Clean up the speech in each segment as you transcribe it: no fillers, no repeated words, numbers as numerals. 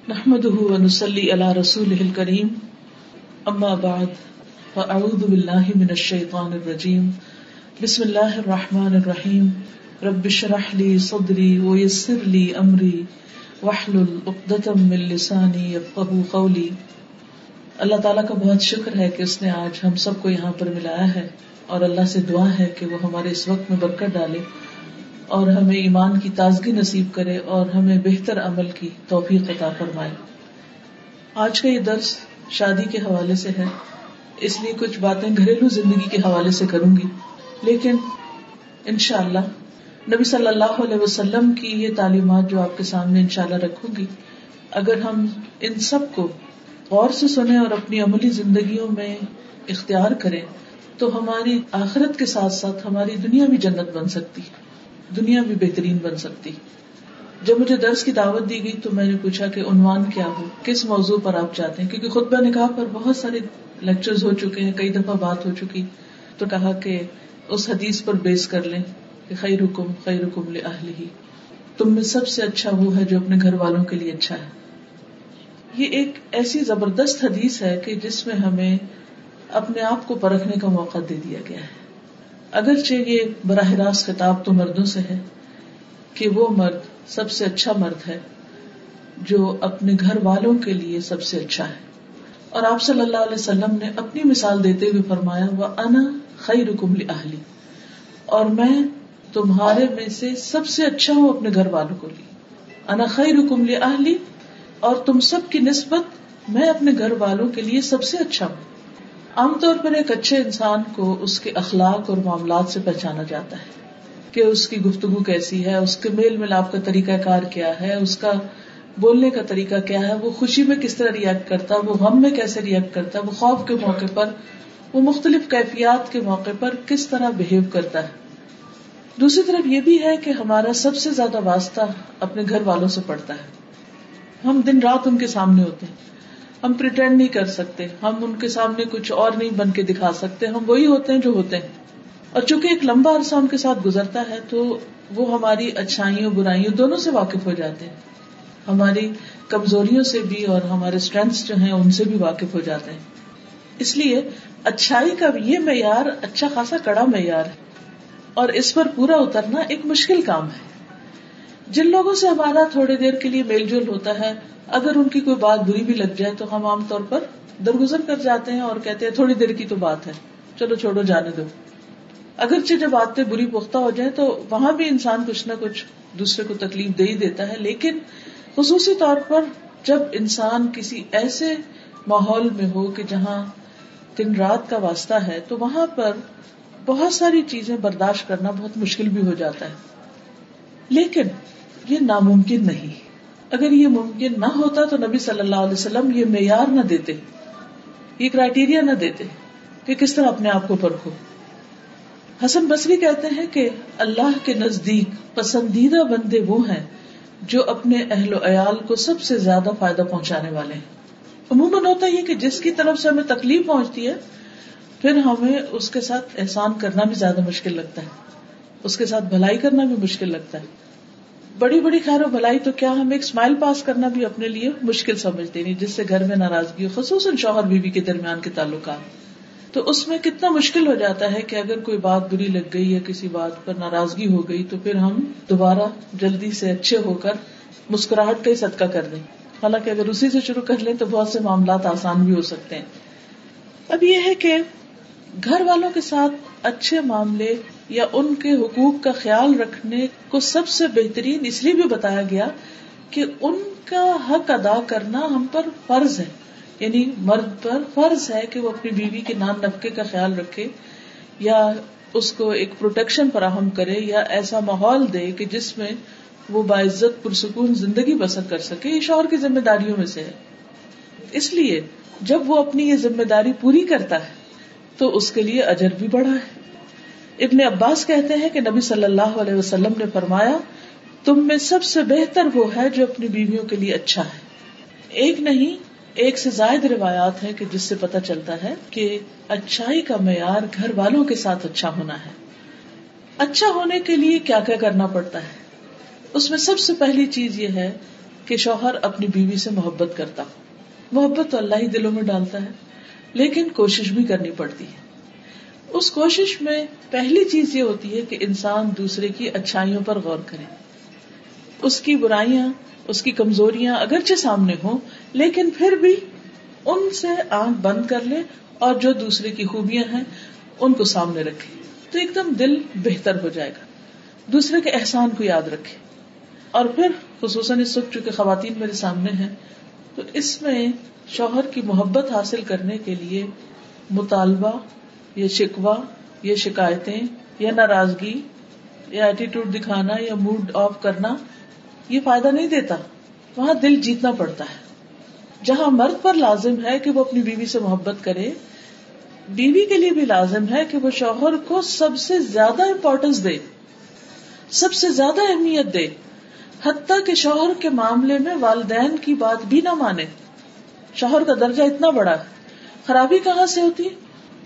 نحمده ونصلي على رسوله الكريم اما بعد فاعوذ بالله من الشيطان الرجيم بسم الله الرحمن الرحيم رب اشرح لي صدري ويسر لي امري واحلل عقدة من لساني يفقهوا قولي. اللہ تعالیٰ کا بہت شکر ہے کہ اس نے آج ہم سب کو یہاں پر ملایا ہے اور اللہ سے دعا ہے کہ وہ ہمارے اس وقت میں برکت ڈالے اور ہمیں ایمان کی تازگی نصیب کرے اور ہمیں بہتر عمل کی توفیق عطا فرمائے. آج کا یہ درس شادی کے حوالے سے ہے، اس لیے کچھ باتیں گھریلو زندگی کے حوالے سے کروں گی، لیکن انشاءاللہ نبی صلی اللہ علیہ وسلم کی یہ تعلیمات جو آپ کے سامنے انشاءاللہ رکھوں گی، اگر ہم ان سب کو غور سے سنیں اور اپنی عملی زندگیوں میں اختیار کریں تو ہماری آخرت کے ساتھ ساتھ ہماری دنیا بھی جنت بن سکتی، دنیا بھی بہترین بن سکتی. جب مجھے درس کی دعوت دی گئی تو میں نے پوچھا کہ عنوان کیا ہو، کس موضوع پر آپ چاہتے ہیں، کیونکہ خطبہ نکاح پر بہت سارے لیکچرز ہو چکے ہیں، کئی دفعہ بات ہو چکی، تو کہا کہ اس حدیث پر بیس کر لیں کہ خیرکم خیرکم لأہلہ، تم میں سب سے اچھا وہ ہے جو اپنے گھر والوں کے لیے اچھا ہے. یہ ایک ایسی زبردست حدیث ہے کہ جس میں ہمیں اپنے آپ کو پرکھنے کا موقع دے دیا گیا ہے. اگرچہ یہ براہ راست خطاب تو مردوں سے ہے کہ وہ مرد سب سے اچھا مرد ہے جو اپنے گھر والوں کے لیے سب سے اچھا ہے. اور آپ صلی اللہ علیہ وسلم نے اپنی مثال دیتے ہوئے فرمایا وَأَنَا خَيْرُكُمْ لِأَهْلِي، اور میں تمہارے میں سے سب سے اچھا ہوں اپنے گھر والوں کو لیے. أَنَا خَيْرُكُمْ لِأَهْلِي، اور تم سب کی نسبت میں اپنے گھر والوں کے لیے سب سے اچھا ہوں. عام طور پر ایک اچھے انسان کو اس کے اخلاق اور معاملات سے پہچانا جاتا ہے کہ اس کی گفتگو کیسی ہے، اس کے میل ملاپ کا طریقہ کار کیا ہے، اس کا بولنے کا طریقہ کیا ہے، وہ خوشی میں کس طرح ریئیکٹ کرتا ہے، وہ غم میں کیسے ریئیکٹ کرتا ہے، وہ خوف کے موقع پر، وہ مختلف کیفیات کے موقع پر کس طرح بہیو کرتا ہے. دوسری طرف یہ بھی ہے کہ ہمارا سب سے زیادہ واسطہ اپنے گھر والوں سے پڑتا ہے. ہم دن رات ان کے سامنے ہوتے ہیں، ہم پریٹینڈ نہیں کر سکتے، ہم ان کے سامنے کچھ اور نہیں بن کے دکھا سکتے، ہم وہی ہوتے ہیں جو ہوتے ہیں. اور چونکہ ایک لمبا عرصہ ان کے ساتھ گزرتا ہے تو وہ ہماری اچھائیوں برائیوں دونوں سے واقف ہو جاتے ہیں، ہماری کمزوریوں سے بھی اور ہمارے اسٹرینتھس جو ہیں ان سے بھی واقف ہو جاتے ہیں. اس لیے اچھائی کا یہ معیار اچھا خاصا کڑا معیار ہے اور اس پر پورا اترنا ایک مشکل کام ہے. جن لوگوں سے ہمارا تھوڑی دیر کے لیے میل جول ہوتا ہے، اگر ان کی کوئی بات بری بھی لگ جائے تو ہم عام طور پر درگزر کر جاتے ہیں اور کہتے ہیں تھوڑی دیر کی تو بات ہے، چلو چھوڑو جانے دو. اگرچہ جب باتیں بری پختہ ہو جائیں تو وہاں بھی انسان کچھ نہ کچھ دوسرے کو تکلیف دے ہی دیتا ہے، لیکن خصوصی طور پر جب انسان کسی ایسے ماحول میں ہو کہ جہاں دن رات کا واسطہ ہے تو وہاں پر بہت ساری چیزیں برداشت کرنا بہت مشکل بھی ہو جاتا ہے. لیکن یہ ناممکن نہیں. اگر یہ ممکن نہ ہوتا تو نبی صلی اللہ علیہ وسلم یہ معیار نہ دیتے، یہ کرائیٹیریا نہ دیتے کہ کس طرح اپنے آپ کو پرکھو. حسن بصری کہتے ہیں کہ اللہ کے نزدیک پسندیدہ بندے وہ ہیں جو اپنے اہل و عیال کو سب سے زیادہ فائدہ پہنچانے والے ہیں. عموماً ہوتا یہ کہ جس کی طرف سے ہمیں تکلیف پہنچتی ہے پھر ہمیں اس کے ساتھ احسان کرنا بھی زیادہ مشکل لگتا ہے، اس کے ساتھ بھلائی کرنا بھی مشکل لگتا ہے. بڑی بڑی خیر و بھلائی تو کیا ہم ایک اسمائل پاس کرنا بھی اپنے لیے مشکل سمجھتے نہیں، جس سے گھر میں ناراضگی ہو، خصوصاً شوہر بیوی کے درمیان کے تعلقات، تو اس میں کتنا مشکل ہو جاتا ہے کہ اگر کوئی بات بری لگ گئی یا کسی بات پر ناراضگی ہو گئی تو پھر ہم دوبارہ جلدی سے اچھے ہو کر مسکراہٹ کا ہی صدقہ کر دیں. حالانکہ اگر اسی سے شروع کر لیں تو بہت سے معاملات آسان بھی ہو سکتے ہیں. اب یہ ہے کہ گھر والوں کے ساتھ اچھے معاملے یا ان کے حقوق کا خیال رکھنے کو سب سے بہترین اس لیے بھی بتایا گیا کہ ان کا حق ادا کرنا ہم پر فرض ہے. یعنی مرد پر فرض ہے کہ وہ اپنی بیوی کے نان نفقے کا خیال رکھے یا اس کو ایک پروٹیکشن فراہم کرے یا ایسا ماحول دے کہ جس میں وہ باعزت پرسکون زندگی بسر کر سکے. یہ شوہر کی ذمہ داریوں میں سے ہے. اس لیے جب وہ اپنی یہ ذمہ داری پوری کرتا ہے تو اس کے لیے اجر بھی بڑھا ہے. ابن عباس کہتے ہیں کہ نبی صلی اللہ علیہ وسلم نے فرمایا تم میں سب سے بہتر وہ ہے جو اپنی بیویوں کے لیے اچھا ہے. ایک نہیں ایک سے زائد روایات ہیں کہ جس سے پتہ چلتا ہے کہ اچھائی کا معیار گھر والوں کے ساتھ اچھا ہونا ہے. اچھا ہونے کے لیے کیا کیا کرنا پڑتا ہے؟ اس میں سب سے پہلی چیز یہ ہے کہ شوہر اپنی بیوی سے محبت کرتا ہو. محبت تو اللہ ہی دلوں میں ڈالتا ہے، لیکن کوشش بھی کرنی پڑتی ہے. اس کوشش میں پہلی چیز یہ ہوتی ہے کہ انسان دوسرے کی اچھائیوں پر غور کرے. اس کی برائیاں، اس کی کمزوریاں اگرچہ سامنے ہوں، لیکن پھر بھی ان سے آنکھ بند کر لے اور جو دوسرے کی خوبیاں ہیں ان کو سامنے رکھے تو ایک دم دل بہتر ہو جائے گا. دوسرے کے احسان کو یاد رکھے. اور پھر خصوصاً اس وقت چونکہ خواتین میرے سامنے ہیں تو اس میں شوہر کی محبت حاصل کرنے کے لیے مطالبہ یا شکوہ یا شکایتیں یا ناراضگی یا ایٹیٹیوڈ دکھانا یا موڈ آف کرنا یہ فائدہ نہیں دیتا. وہاں دل جیتنا پڑتا ہے. جہاں مرد پر لازم ہے کہ وہ اپنی بیوی سے محبت کرے، بیوی کے لیے بھی لازم ہے کہ وہ شوہر کو سب سے زیادہ امپورٹنس دے، سب سے زیادہ اہمیت دے، حتیٰ کہ شوہر کے معاملے میں والدین کی بات بھی نہ مانے. شوہر کا درجہ اتنا بڑا ہے. خرابی کہاں سے ہوتی؟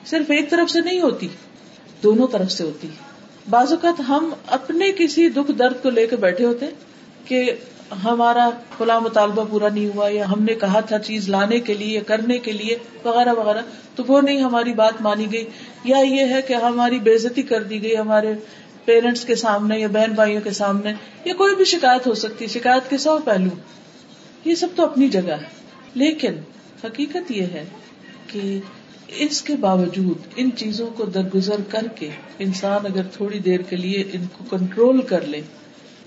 صرف ایک طرف سے نہیں ہوتی، دونوں طرف سے ہوتی. بعض اوقات ہم اپنے کسی دکھ درد کو لے کے بیٹھے ہوتے کہ ہمارا فلاں مطالبہ پورا نہیں ہوا، یا ہم نے کہا تھا چیز لانے کے لیے، کرنے کے لیے وغیرہ وغیرہ، تو وہ نہیں ہماری بات مانی گئی، یا یہ ہے کہ ہماری بے عزتی کر دی گئی ہمارے پیرنٹس کے سامنے یا بہن بھائیوں کے سامنے، یا کوئی بھی شکایت ہو سکتی. شکایت کے 100 پہلو، یہ سب تو اپنی جگہ ہے. لیکن حقیقت یہ ہے کہ اس کے باوجود ان چیزوں کو درگزر کر کے انسان اگر تھوڑی دیر کے لیے ان کو کنٹرول کر لے،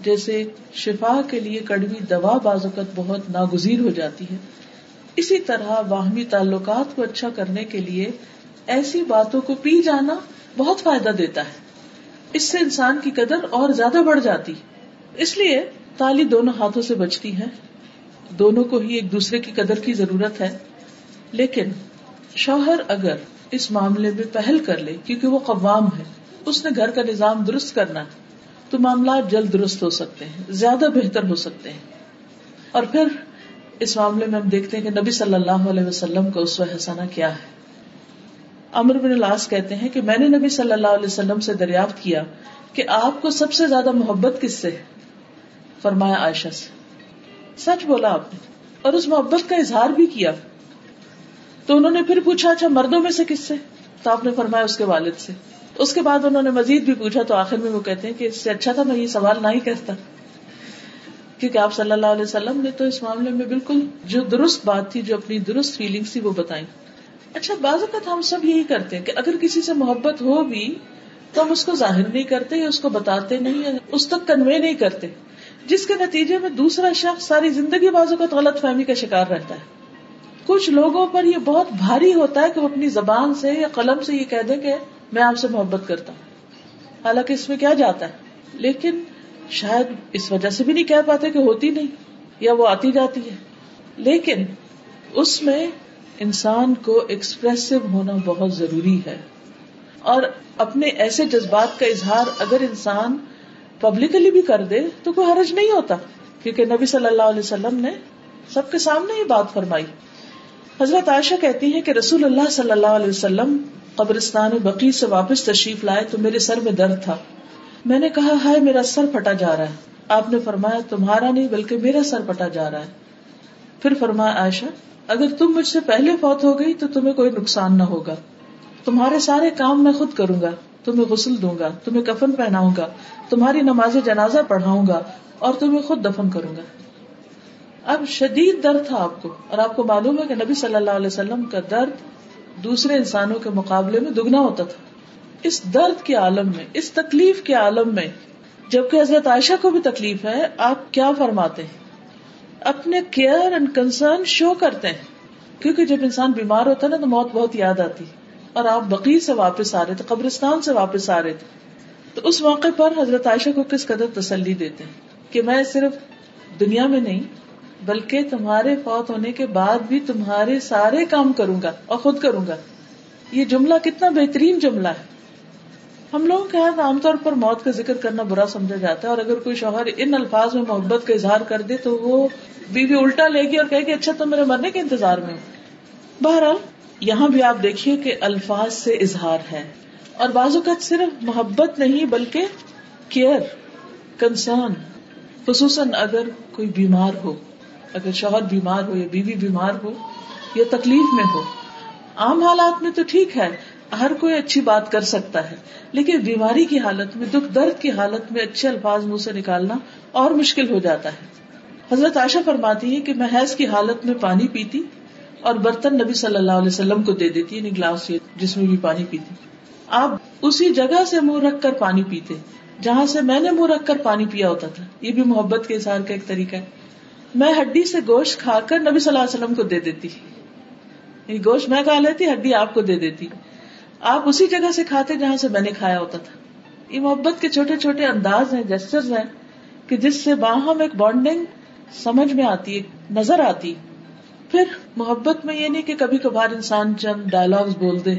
جیسے شفا کے لیے کڑوی دوا بعض اوقات بہت ناگزیر ہو جاتی ہے، اسی طرح باہمی تعلقات کو اچھا کرنے کے لیے ایسی باتوں کو پی جانا بہت فائدہ دیتا ہے. اس سے انسان کی قدر اور زیادہ بڑھ جاتی. اس لیے تالی دونوں ہاتھوں سے بجتی ہے، دونوں کو ہی ایک دوسرے کی قدر کی ضرورت ہے. لیکن شوہر اگر اس معاملے میں پہل کر لے، کیونکہ وہ قوام ہے، اس نے گھر کا نظام درست کرنا ہے، تو معاملات جلد درست ہو سکتے ہیں، زیادہ بہتر ہو سکتے ہیں. اور پھر اس معاملے میں ہم دیکھتے ہیں کہ نبی صلی اللہ علیہ وسلم کا اسوہ حسنہ کیا ہے. عمرو بن العاص کہتے ہیں کہ میں نے نبی صلی اللہ علیہ وسلم سے دریافت کیا کہ آپ کو سب سے زیادہ محبت کس سے ہے؟ فرمایا عائشہ سے. سچ بولا آپ نے، اور اس محبت کا اظہار بھی کیا. تو انہوں نے پھر پوچھا اچھا مردوں میں سے کس سے؟ تو آپ نے فرمایا اس کے والد سے. اس کے بعد انہوں نے مزید بھی پوچھا تو آخر میں وہ کہتے ہیں کہ اس سے اچھا تھا میں یہ سوال نہ ہی کرتا، کیونکہ آپ صلی اللہ علیہ وسلم نے تو اس معاملے میں بالکل جو درست بات تھی، جو اپنی درست فیلنگز تھی وہ بتائیں. اچھا بعض اوقات ہم سب یہی کرتے ہیں کہ اگر کسی سے محبت ہو بھی تو ہم اس کو ظاہر نہیں کرتے یا اس کو بتاتے نہیں یا اس تک کنوے نہیں کرتے، جس کے نتیجے میں دوسرا شخص ساری زندگی بعض اوقات غلط فہمی کا شکار رہتا ہے. کچھ لوگوں پر یہ بہت بھاری ہوتا ہے کہ وہ اپنی زبان سے یا قلم سے یہ کہہ دیں کہ میں آپ سے محبت کرتا ہوں، حالانکہ اس میں کیا جاتا ہے. لیکن شاید اس وجہ سے بھی نہیں کہہ پاتے کہ ہوتی نہیں یا وہ آتی جاتی ہے. لیکن اس میں انسان کو ایکسپریسو ہونا بہت ضروری ہے، اور اپنے ایسے جذبات کا اظہار اگر انسان پبلکلی بھی کر دے تو کوئی حرج نہیں ہوتا، کیونکہ نبی صلی اللہ علیہ وسلم نے سب کے سامنے یہ بات فرمائی. حضرت عائشہ کہتی ہیں کہ رسول اللہ صلی اللہ علیہ وسلم قبرستان بقیع سے واپس تشریف لائے تو میرے سر میں درد تھا. میں نے کہا ہائے میرا سر پھٹا جا رہا ہے. آپ نے فرمایا تمہارا نہیں بلکہ میرا سر پھٹا جا رہا ہے. پھر فرمایا عائشہ اگر تم مجھ سے پہلے فوت ہو گئی تو تمہیں کوئی نقصان نہ ہوگا، تمہارے سارے کام میں خود کروں گا، تمہیں غسل دوں گا، تمہیں کفن پہناؤں گا، تمہاری نماز جنازہ پڑھاؤں گا اور تمہیں خود دفن کروں گا. اب شدید درد تھا آپ کو، اور آپ کو معلوم ہے کہ نبی صلی اللہ علیہ وسلم کا درد دوسرے انسانوں کے مقابلے میں دگنا ہوتا تھا. اس درد کے عالم میں، اس تکلیف کے عالم میں، جبکہ حضرت عائشہ کو بھی تکلیف ہے، آپ کیا فرماتے ہیں؟ اپنے کیئر اینڈ کنسرن شو کرتے ہیں. کیونکہ جب انسان بیمار ہوتا ہے نا تو موت بہت یاد آتی، اور آپ بقیع سے واپس آ رہے تھے، قبرستان سے واپس آ رہے تھے، تو اس موقع پر حضرت عائشہ کو کس قدر تسلی دیتے ہیں کہ میں صرف دنیا میں نہیں بلکہ تمہارے فوت ہونے کے بعد بھی تمہارے سارے کام کروں گا اور خود کروں گا. یہ جملہ کتنا بہترین جملہ ہے. ہم لوگوں کے یہاں عام طور پر موت کا ذکر کرنا برا سمجھا جاتا ہے، اور اگر کوئی شوہر ان الفاظ میں محبت کا اظہار کر دے تو وہ بیوی الٹا لے گی اور کہے گی اچھا تم میرے مرنے کے انتظار میں ہو. بہرحال یہاں بھی آپ دیکھیے کہ الفاظ سے اظہار ہے، اور بعض اوقات صرف محبت نہیں بلکہ کیئر، کنسرن، خصوصاً اگر کوئی بیمار ہو. اگر شوہر بیمار ہو یا بیوی بیمار ہو یا تکلیف میں ہو. عام حالات میں تو ٹھیک ہے, ہر کوئی اچھی بات کر سکتا ہے, لیکن بیماری کی حالت میں, دکھ درد کی حالت میں اچھے الفاظ منہ سے نکالنا اور مشکل ہو جاتا ہے. حضرت عائشہ فرماتی ہے کہ میں حیض کی حالت میں پانی پیتی اور برتن نبی صلی اللہ علیہ وسلم کو دے دیتی, یعنی گلاس جس میں بھی پانی پیتی. آپ اسی جگہ سے منہ رکھ کر پانی پیتے جہاں سے میں نے منہ رکھ کر پانی پیا ہوتا تھا. یہ بھی محبت کے اظہار کا ایک طریقہ ہے. میں ہڈی سے گوشت کھا کر نبی صلی اللہ علیہ وسلم کو دے دیتی, یعنی گوشت میں کھا لیتی, ہڈی آپ کو دے دیتی. آپ اسی جگہ سے کھاتے جہاں سے میں نے کھایا ہوتا تھا. یہ محبت کے چھوٹے چھوٹے انداز ہیں, جسچرز ہیں کہ جس سے باہم ایک بانڈنگ سمجھ میں آتی ہے, نظر آتی. پھر محبت میں یہ نہیں کہ کبھی کبھار انسان چند ڈائلاگز بول دے,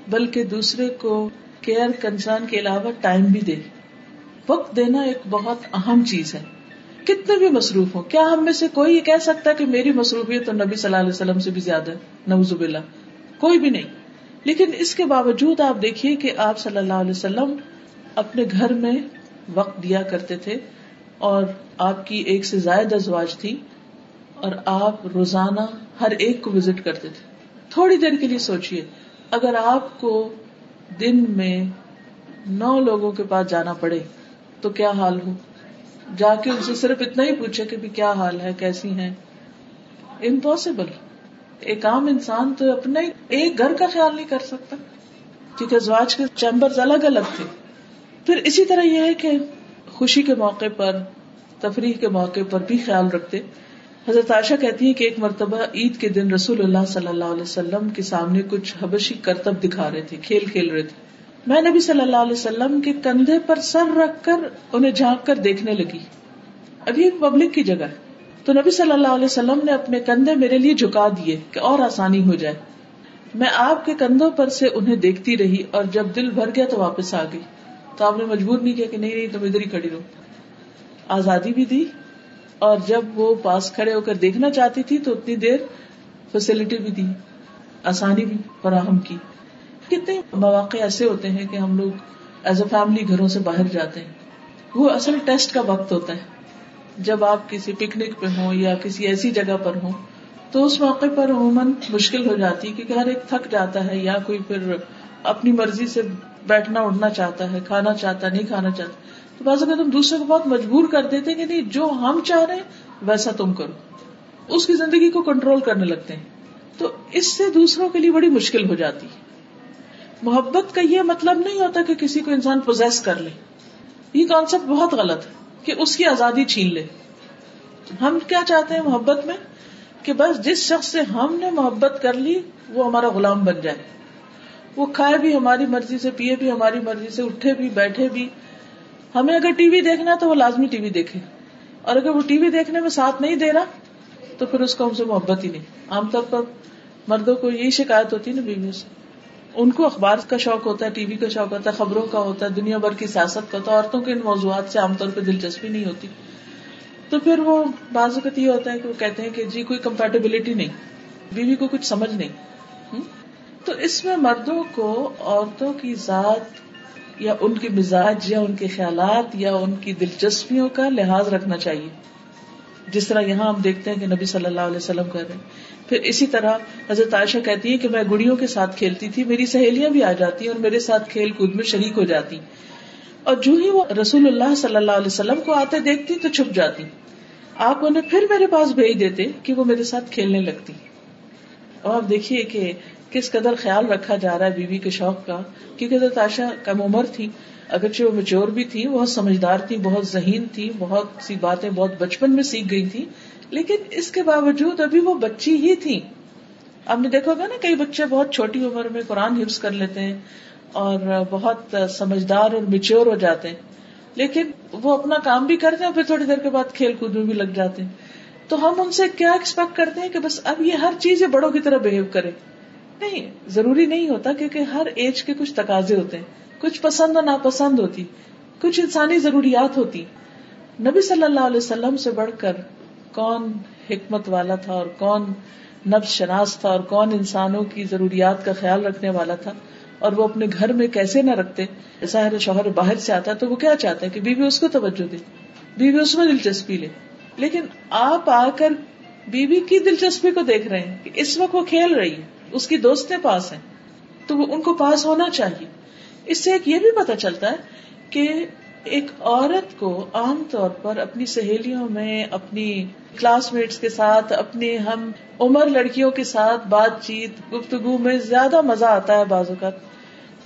بلکہ دوسرے کو کیئر کنسرن کے علاوہ ٹائم بھی دے. وقت دینا ایک بہت اہم چیز ہے. کتنے بھی مصروف ہوں, کیا ہم میں سے کوئی یہ کہہ سکتا ہے کہ میری مصروفیت تو نبی صلی اللہ علیہ وسلم سے بھی زیادہ ہے؟ نعوذ باللہ, کوئی بھی نہیں. لیکن اس کے باوجود آپ دیکھیے کہ آپ صلی اللہ علیہ وسلم اپنے گھر میں وقت دیا کرتے تھے, اور آپ کی ایک سے زائد ازواج تھی, اور آپ روزانہ ہر ایک کو وزٹ کرتے تھے. تھوڑی دیر کے لیے سوچئے, اگر آپ کو دن میں 9 لوگوں کے پاس جانا پڑے تو کیا حال ہو. جا کے ان سے صرف اتنا ہی پوچھے کہ بھی کیا حال ہے, کیسی ہیں. امپاسبل. ایک عام انسان تو اپنے ایک گھر کا خیال نہیں کر سکتا, کیونکہ ازواج کے چیمبرز الگ الگ تھے. پھر اسی طرح یہ ہے کہ خوشی کے موقع پر, تفریح کے موقع پر بھی خیال رکھتے. حضرت عائشہ کہتی ہے کہ ایک مرتبہ عید کے دن رسول اللہ صلی اللہ علیہ وسلم کے سامنے کچھ حبشی کرتب دکھا رہے تھے, کھیل رہے تھے. میں نبی صلی اللہ علیہ وسلم کے کندھے پر سر رکھ کر انہیں جھانک کر دیکھنے لگی. ابھی ایک پبلک کی جگہ ہے, تو نبی صلی اللہ علیہ وسلم نے اپنے کندھے میرے لیے جھکا دیے کہ اور آسانی ہو جائے. میں آپ کے کندھوں پر سے انہیں دیکھتی رہی, اور جب دل بھر گیا تو واپس آ گئی. تو آپ نے مجبور نہیں کیا کہ نہیں تم ادھر ہی کھڑی رہو, آزادی بھی دی, اور جب وہ پاس کھڑے ہو کر دیکھنا چاہتی تھی تو اتنی دیر فیسلٹی بھی دی, آسانی بھی فراہم کی. کتنے مواقع ایسے ہوتے ہیں کہ ہم لوگ ایز اے فیملی گھروں سے باہر جاتے ہیں. وہ اصل ٹیسٹ کا وقت ہوتا ہے جب آپ کسی پکنک پہ ہوں یا کسی ایسی جگہ پر ہوں, تو اس موقع پر عموماً مشکل ہو جاتی ہے کیونکہ ہر ایک تھک جاتا ہے, یا کوئی پھر اپنی مرضی سے بیٹھنا اٹھنا چاہتا ہے, کھانا چاہتا ہے, نہیں کھانا چاہتا. تو بعض اوقات ہم دوسرے کو بہت مجبور کر دیتے ہیں کہ نہیں جو ہم چاہ رہے ہیں ویسا تم کرو, اس کی زندگی کو کنٹرول کرنے لگتے ہیں. تو اس سے دوسروں کے لیے بڑی مشکل ہو جاتی ہے. محبت کا یہ مطلب نہیں ہوتا کہ کسی کو انسان پوزیس کر لے, یہ کانسیپٹ بہت غلط ہے کہ اس کی آزادی چھین لے. ہم کیا چاہتے ہیں محبت میں کہ بس جس شخص سے ہم نے محبت کر لی وہ ہمارا غلام بن جائے, وہ کھائے بھی ہماری مرضی سے, پیے بھی ہماری مرضی سے, اٹھے بھی بیٹھے بھی. ہمیں اگر ٹی وی دیکھنا ہے تو وہ لازمی ٹی وی دیکھے, اور اگر وہ ٹی وی دیکھنے میں ساتھ نہیں دے رہا تو پھر اس کو ہم سے محبت ہی نہیں. عام طور پر مردوں کو یہی شکایت ہوتی ہے نا بیویوں سے, ان کو اخبار کا شوق ہوتا ہے, ٹی وی کا شوق ہوتا ہے, خبروں کا ہوتا ہے, دنیا بھر کی سیاست کا ہوتا ہے. عورتوں کے ان موضوعات سے عام طور پہ دلچسپی نہیں ہوتی, تو پھر وہ بعض اوقات یہ ہوتا ہے کہ وہ کہتے ہیں کہ جی کوئی کمپیٹیبلٹی نہیں, بیوی کو کچھ سمجھ نہیں. تو اس میں مردوں کو عورتوں کی ذات یا ان کے مزاج یا ان کے خیالات یا ان کی دلچسپیوں کا لحاظ رکھنا چاہیے, جس طرح یہاں ہم دیکھتے ہیں کہ نبی صلی اللہ علیہ وسلم کر رہے ہیں. پھر اسی طرح حضرت عائشہ کہتی ہے کہ میں گڑیوں کے ساتھ کھیلتی تھی, میری سہیلیاں بھی آ جاتی اور میرے ساتھ کھیل کود میں شریک ہو جاتی, اور جو ہی وہ رسول اللہ صلی اللہ علیہ وسلم کو آتے دیکھتی تو چھپ جاتی. آپ انہیں پھر میرے پاس بھیج دیتے کہ وہ میرے ساتھ کھیلنے لگتی. اور آپ دیکھیے کہ کس قدر خیال رکھا جا رہا ہے بیوی کے شوق کا, کیونکہ حضرت عائشہ کم عمر تھی, اگرچہ وہ میچور بھی تھی, بہت سمجھدار تھی, بہت ذہین تھی, بہت سی باتیں بہت بچپن میں سیکھ گئی تھی, لیکن اس کے باوجود ابھی وہ بچی ہی تھی. آپ نے دیکھا ہوگا نا کئی بچے بہت چھوٹی عمر میں قرآن حفظ کر لیتے ہیں اور بہت سمجھدار اور میچور ہو جاتے ہیں, لیکن وہ اپنا کام بھی کرتے ہیں, پھر تھوڑی دیر کے بعد کھیل کود میں بھی لگ جاتے ہیں. تو ہم ان سے کیا ایکسپیکٹ کرتے ہیں کہ بس اب یہ ہر چیز بڑوں کی طرح بہیو کرے. نہیں, ضروری نہیں ہوتا, کیونکہ ہر ایج کے کچھ تقاضے ہوتے ہیں, کچھ پسند اور ناپسند ہوتی, کچھ انسانی ضروریات ہوتی. نبی صلی اللہ علیہ وسلم سے بڑھ کر کون حکمت والا تھا اور کون نفس شناس تھا اور کون انسانوں کی ضروریات کا خیال رکھنے والا تھا, اور وہ اپنے گھر میں کیسے نہ رکھتے. ظاہر شوہر باہر سے آتا ہے تو وہ کیا چاہتا ہے کہ بیوی اس کو توجہ دے, بیوی اس میں دلچسپی لے, لیکن آپ آ کر بیوی کی دلچسپی کو دیکھ رہے ہیں کہ اس وقت وہ کھیل رہی ہے, اس کی دوستیں پاس ہیں, تو وہ ان کو پاس ہونا چاہیے. اس سے ایک یہ بھی پتہ چلتا ہے کہ ایک عورت کو عام طور پر اپنی سہیلیوں میں, اپنی کلاس میٹس کے ساتھ, اپنی ہم عمر لڑکیوں کے ساتھ بات چیت گفتگو میں زیادہ مزہ آتا ہے بعض اوقات,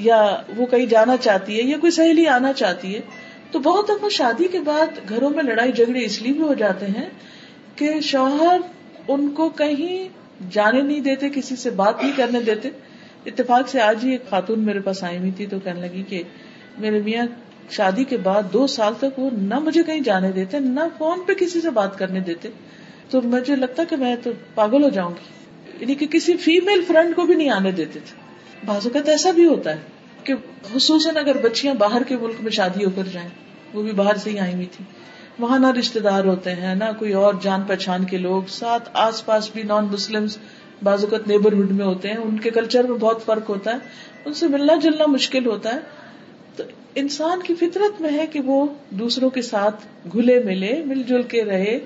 یا وہ کہیں جانا چاہتی ہے یا کوئی سہیلی آنا چاہتی ہے, تو بہت دفعہ شادی کے بعد گھروں میں لڑائی جھگڑے اس لیے بھی ہو جاتے ہیں کہ شوہر ان کو کہیں جانے نہیں دیتے, کسی سے بات نہیں کرنے دیتے. اتفاق سے آج ہی ایک خاتون میرے پاس آئی ہوئی تھی تو کہنے لگی کہ میرے میاں شادی کے بعد 2 سال تک وہ نہ مجھے کہیں جانے دیتے, نہ فون پہ کسی سے بات کرنے دیتے, تو مجھے لگتا کہ میں تو پاگل ہو جاؤں گی. یعنی کہ کسی فیمیل فرینڈ کو بھی نہیں آنے دیتے تھے. بعض اوقات ایسا بھی ہوتا ہے کہ خصوصاً اگر بچیاں باہر کے ملک میں شادی ہو کر جائیں, وہ بھی باہر سے ہی آئی ہوئی تھی, وہاں نہ رشتے دار ہوتے ہیں نہ کوئی اور جان پہچان کے لوگ, ساتھ آس پاس بھی نان مسلمز بعض اوقات نیبرہڈ میں ہوتے ہیں, ان کے کلچر میں بہت فرق ہوتا ہے, ان سے ملنا جلنا مشکل ہوتا ہے. تو انسان کی فطرت میں ہے کہ وہ دوسروں کے ساتھ گھلے ملے, مل جل کے رہے,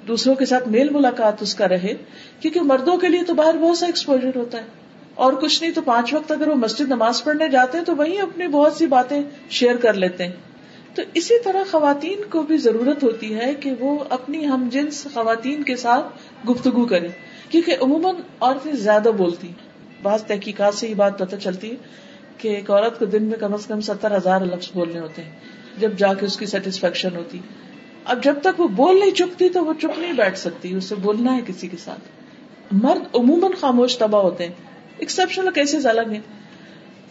دوسروں کے ساتھ میل ملاقات اس کا رہے, کیونکہ مردوں کے لیے تو باہر بہت سا ایکسپوجر ہوتا ہے, اور کچھ نہیں تو 5 وقت اگر وہ مسجد نماز پڑھنے جاتے ہیں تو وہیں اپنی بہت سی باتیں شیئر کر لیتے ہیں. تو اسی طرح خواتین کو بھی ضرورت ہوتی ہے کہ وہ اپنی ہم جنس خواتین کے ساتھ گفتگو کریں, کیونکہ عموماً عورتیں زیادہ بولتی ہیں. بعض تحقیقات سے یہ بات پتہ چلتی ہے کہ ایک عورت کو دن میں کم از کم 70,000 لفظ بولنے ہوتے ہیں جب جا کے اس کی سیٹسفیکشن ہوتی. اب جب تک وہ بول نہیں چکتی تو وہ چپ نہیں بیٹھ سکتی, اسے بولنا ہے کسی کے ساتھ. مرد عموماً خاموش طبع ہوتے ہیں, ایکسیپشنل کیسز الگ ہیں.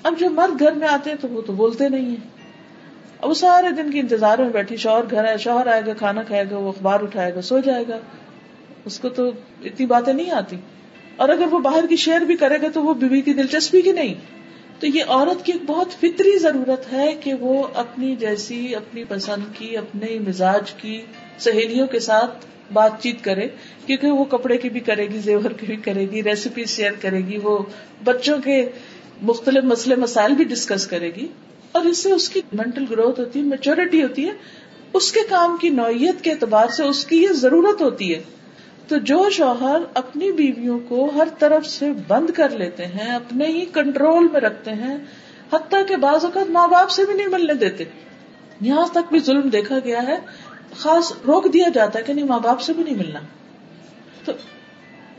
اب جب مرد گھر میں آتے ہیں تو وہ تو بولتے نہیں ہیں, اب وہ سارے دن کے انتظار میں بیٹھی, شوہر گھر ہے, شوہر آئے گا, کھانا کھائے گا, وہ اخبار اٹھائے گا, سو جائے گا, اس کو تو اتنی باتیں نہیں آتی. اور اگر وہ باہر کی شیئر بھی کرے گا تو وہ بیوی کی دلچسپی کی نہیں. تو یہ عورت کی ایک بہت فطری ضرورت ہے کہ وہ اپنی جیسی, اپنی پسند کی, اپنے مزاج کی سہیلیوں کے ساتھ بات چیت کرے, کیونکہ وہ کپڑے کی بھی کرے گی, زیور کی بھی کرے گی, ریسیپی شیئر کرے گی, وہ بچوں کے مختلف مسئلے مسائل بھی ڈسکس کرے گی, اور اس سے اس کی مینٹل گروتھ ہوتی ہے, میچورٹی ہوتی ہے, اس کے کام کی نوعیت کے اعتبار سے اس کی یہ ضرورت ہوتی ہے. تو جو شوہر اپنی بیویوں کو ہر طرف سے بند کر لیتے ہیں, اپنے ہی کنٹرول میں رکھتے ہیں, حتیٰ کہ بعض اوقات ماں باپ سے بھی نہیں ملنے دیتے, یہاں تک بھی ظلم دیکھا گیا ہے, خاص روک دیا جاتا ہے کہ نہیں ماں باپ سے بھی نہیں ملنا. تو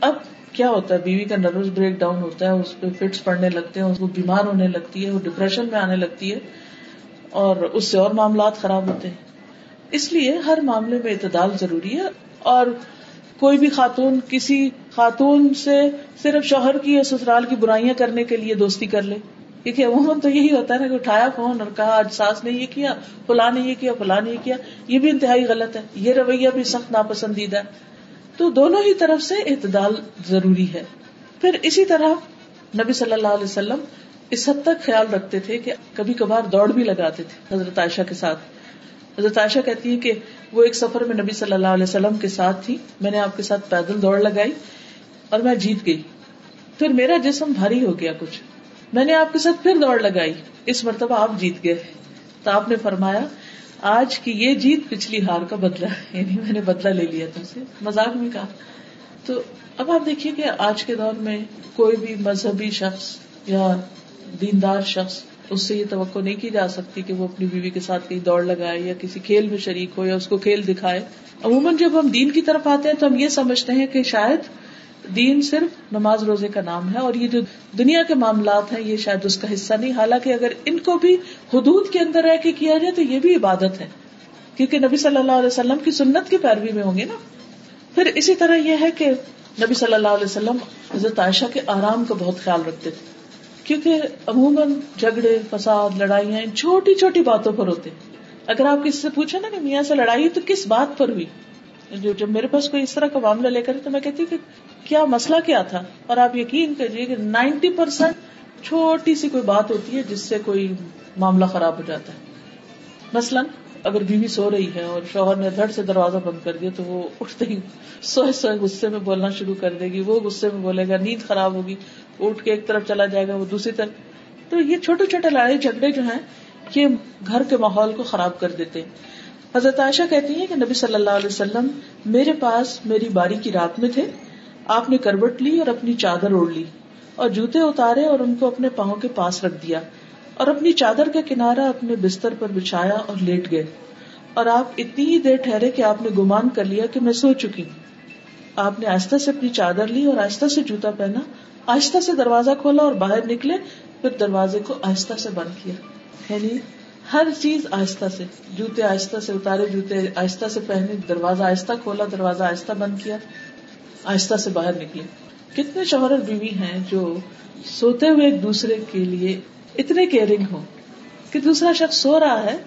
اب کیا ہوتا ہے, بیوی کا نروس بریک ڈاؤن ہوتا ہے, اس پہ فٹس پڑنے لگتے ہیں, وہ بیمار ہونے لگتی ہے, وہ ڈپریشن میں آنے لگتی ہے, اور اس سے اور معاملات خراب ہوتے ہیں. اس لیے ہر معاملے میں اعتدال ضروری ہے. اور کوئی بھی خاتون کسی خاتون سے صرف شوہر کی یا سسرال کی برائیاں کرنے کے لیے دوستی کر لے, کیونکہ عموماً تو یہی ہوتا ہے نا کہ اٹھایا فون اور کہا آج ساس نے یہ کیا, فلاں نے یہ کیا, فلاں نے یہ کیا. یہ بھی انتہائی غلط ہے, یہ رویہ بھی سخت ناپسندیدہ ہے. تو دونوں ہی طرف سے اعتدال ضروری ہے. پھر اسی طرح نبی صلی اللہ علیہ وسلم اس حد تک خیال رکھتے تھے کہ کبھی کبھار دوڑ بھی لگاتے تھے حضرت عائشہ کے ساتھ. حضرت عائشہ کہتی ہے کہ وہ ایک سفر میں نبی صلی اللہ علیہ وسلم کے ساتھ تھی, میں نے آپ کے ساتھ پیدل دوڑ لگائی اور میں جیت گئی. پھر میرا جسم بھاری ہو گیا کچھ, میں نے آپ کے ساتھ پھر دوڑ لگائی, اس مرتبہ آپ جیت گئے. تو آپ نے فرمایا آج کی یہ جیت پچھلی ہار کا بدلہ ہے, یعنی میں نے بدلہ لے لیا تم سے, مذاق میں کہا. تو اب آپ دیکھیے کہ آج کے دور میں کوئی بھی مذہبی شخص یا دیندار شخص, اس سے یہ توقع نہیں کی جا سکتی کہ وہ اپنی بیوی کے ساتھ کہیں دوڑ لگائے یا کسی کھیل میں شریک ہو یا اس کو کھیل دکھائے. عموماً جب ہم دین کی طرف آتے ہیں تو ہم یہ سمجھتے ہیں کہ شاید دین صرف نماز روزے کا نام ہے, اور یہ جو دنیا کے معاملات ہیں یہ شاید اس کا حصہ نہیں. حالانکہ اگر ان کو بھی حدود کے اندر رہ کے کیا جائے تو یہ بھی عبادت ہے, کیونکہ نبی صلی اللہ علیہ وسلم کی سنت کی پیروی میں ہوں گے نا. پھر اسی طرح یہ ہے کہ نبی صلی اللہ علیہ وسلم حضرت عائشہ کے آرام کا بہت خیال رکھتے تھے, کیونکہ عموماً جھگڑے فساد لڑائیاں ان چھوٹی چھوٹی باتوں پر ہوتے. اگر آپ کسی سے پوچھیں نا کہ میاں سے لڑائی تو کس بات پر ہوئی, جب میرے پاس کوئی اس طرح کا معاملہ لے کر تو میں کہتی کہ کیا مسئلہ کیا تھا, اور آپ یقین کریے کہ 90% چھوٹی سی کوئی بات ہوتی ہے جس سے کوئی معاملہ خراب ہو جاتا ہے. مثلاً اگر بیوی سو رہی ہے اور شوہر نے دھڑ سے دروازہ بند کر دیا تو وہ اٹھتے ہی سوئے سوئے غصے میں بولنا شروع کر دے گی, وہ غصے میں بولے گا, نیند خراب ہوگی, اٹھ کے ایک طرف چلا جائے گا, وہ دوسری طرف. تو یہ چھوٹے چھوٹے لڑائی جھگڑے جو ہیں یہ گھر کے ماحول کو خراب کر دیتے ہیں. حضرت عائشہ کہتی ہیں کہ نبی صلی اللہ علیہ وسلم میرے پاس میری باری کی رات میں تھے. آپ نے کروٹ لی اور اپنی چادر اوڑھ لی اور جوتے اتارے اور ان کو اپنے پاؤں کے پاس رکھ دیا اور اپنی چادر کا کنارہ اپنے بستر پر بچھایا اور لیٹ گئے. اور آپ اتنی ہی دیر ٹھہرے کہ آپ نے گمان کر لیا کہ میں سو چکی ہوں. آپ نے آہستہ سے اپنی چادر لی اور آہستہ سے جوتا پہنا, آہستہ سے دروازہ کھولا اور باہر نکلے, پھر دروازے کو آہستہ سے بند کیا. یعنی ہر چیز آہستہ سے, جوتے آہستہ سے اتارے, جوتے آہستہ سے پہنے, دروازہ آہستہ کھولا, دروازہ آہستہ بند کیا, آہستہ سے باہر نکلے. کتنے شوہر اور بیوی ہیں جو سوتے ہوئے ایک دوسرے کے لیے اتنے کیئرنگ ہو کہ دوسرا شخص سو رہا ہے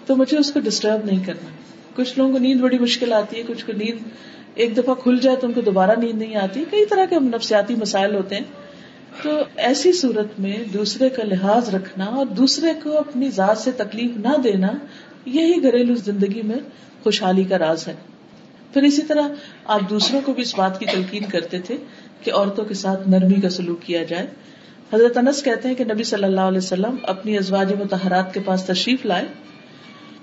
تو مجھے اس کو ڈسٹرب نہیں کرنا. کچھ لوگوں کو نیند بڑی مشکل آتی ہے, کچھ کو نیند ایک دفعہ کھل جائے تو ان کو دوبارہ نیند نہیں آتی, کئی طرح کے نفسیاتی مسائل ہوتے ہیں. تو ایسی صورت میں دوسرے کا لحاظ رکھنا اور دوسرے کو اپنی ذات سے تکلیف نہ دینا, یہی گھریلو زندگی میں خوشحالی کا راز ہے. پھر اسی طرح آپ دوسروں کو بھی اس بات کی تلقین کرتے تھے کہ عورتوں کے ساتھ نرمی کا سلوک کیا جائے. حضرت انس کہتے ہیں کہ نبی صلی اللہ علیہ وسلم اپنی ازواج مطہرات کے پاس تشریف لائے.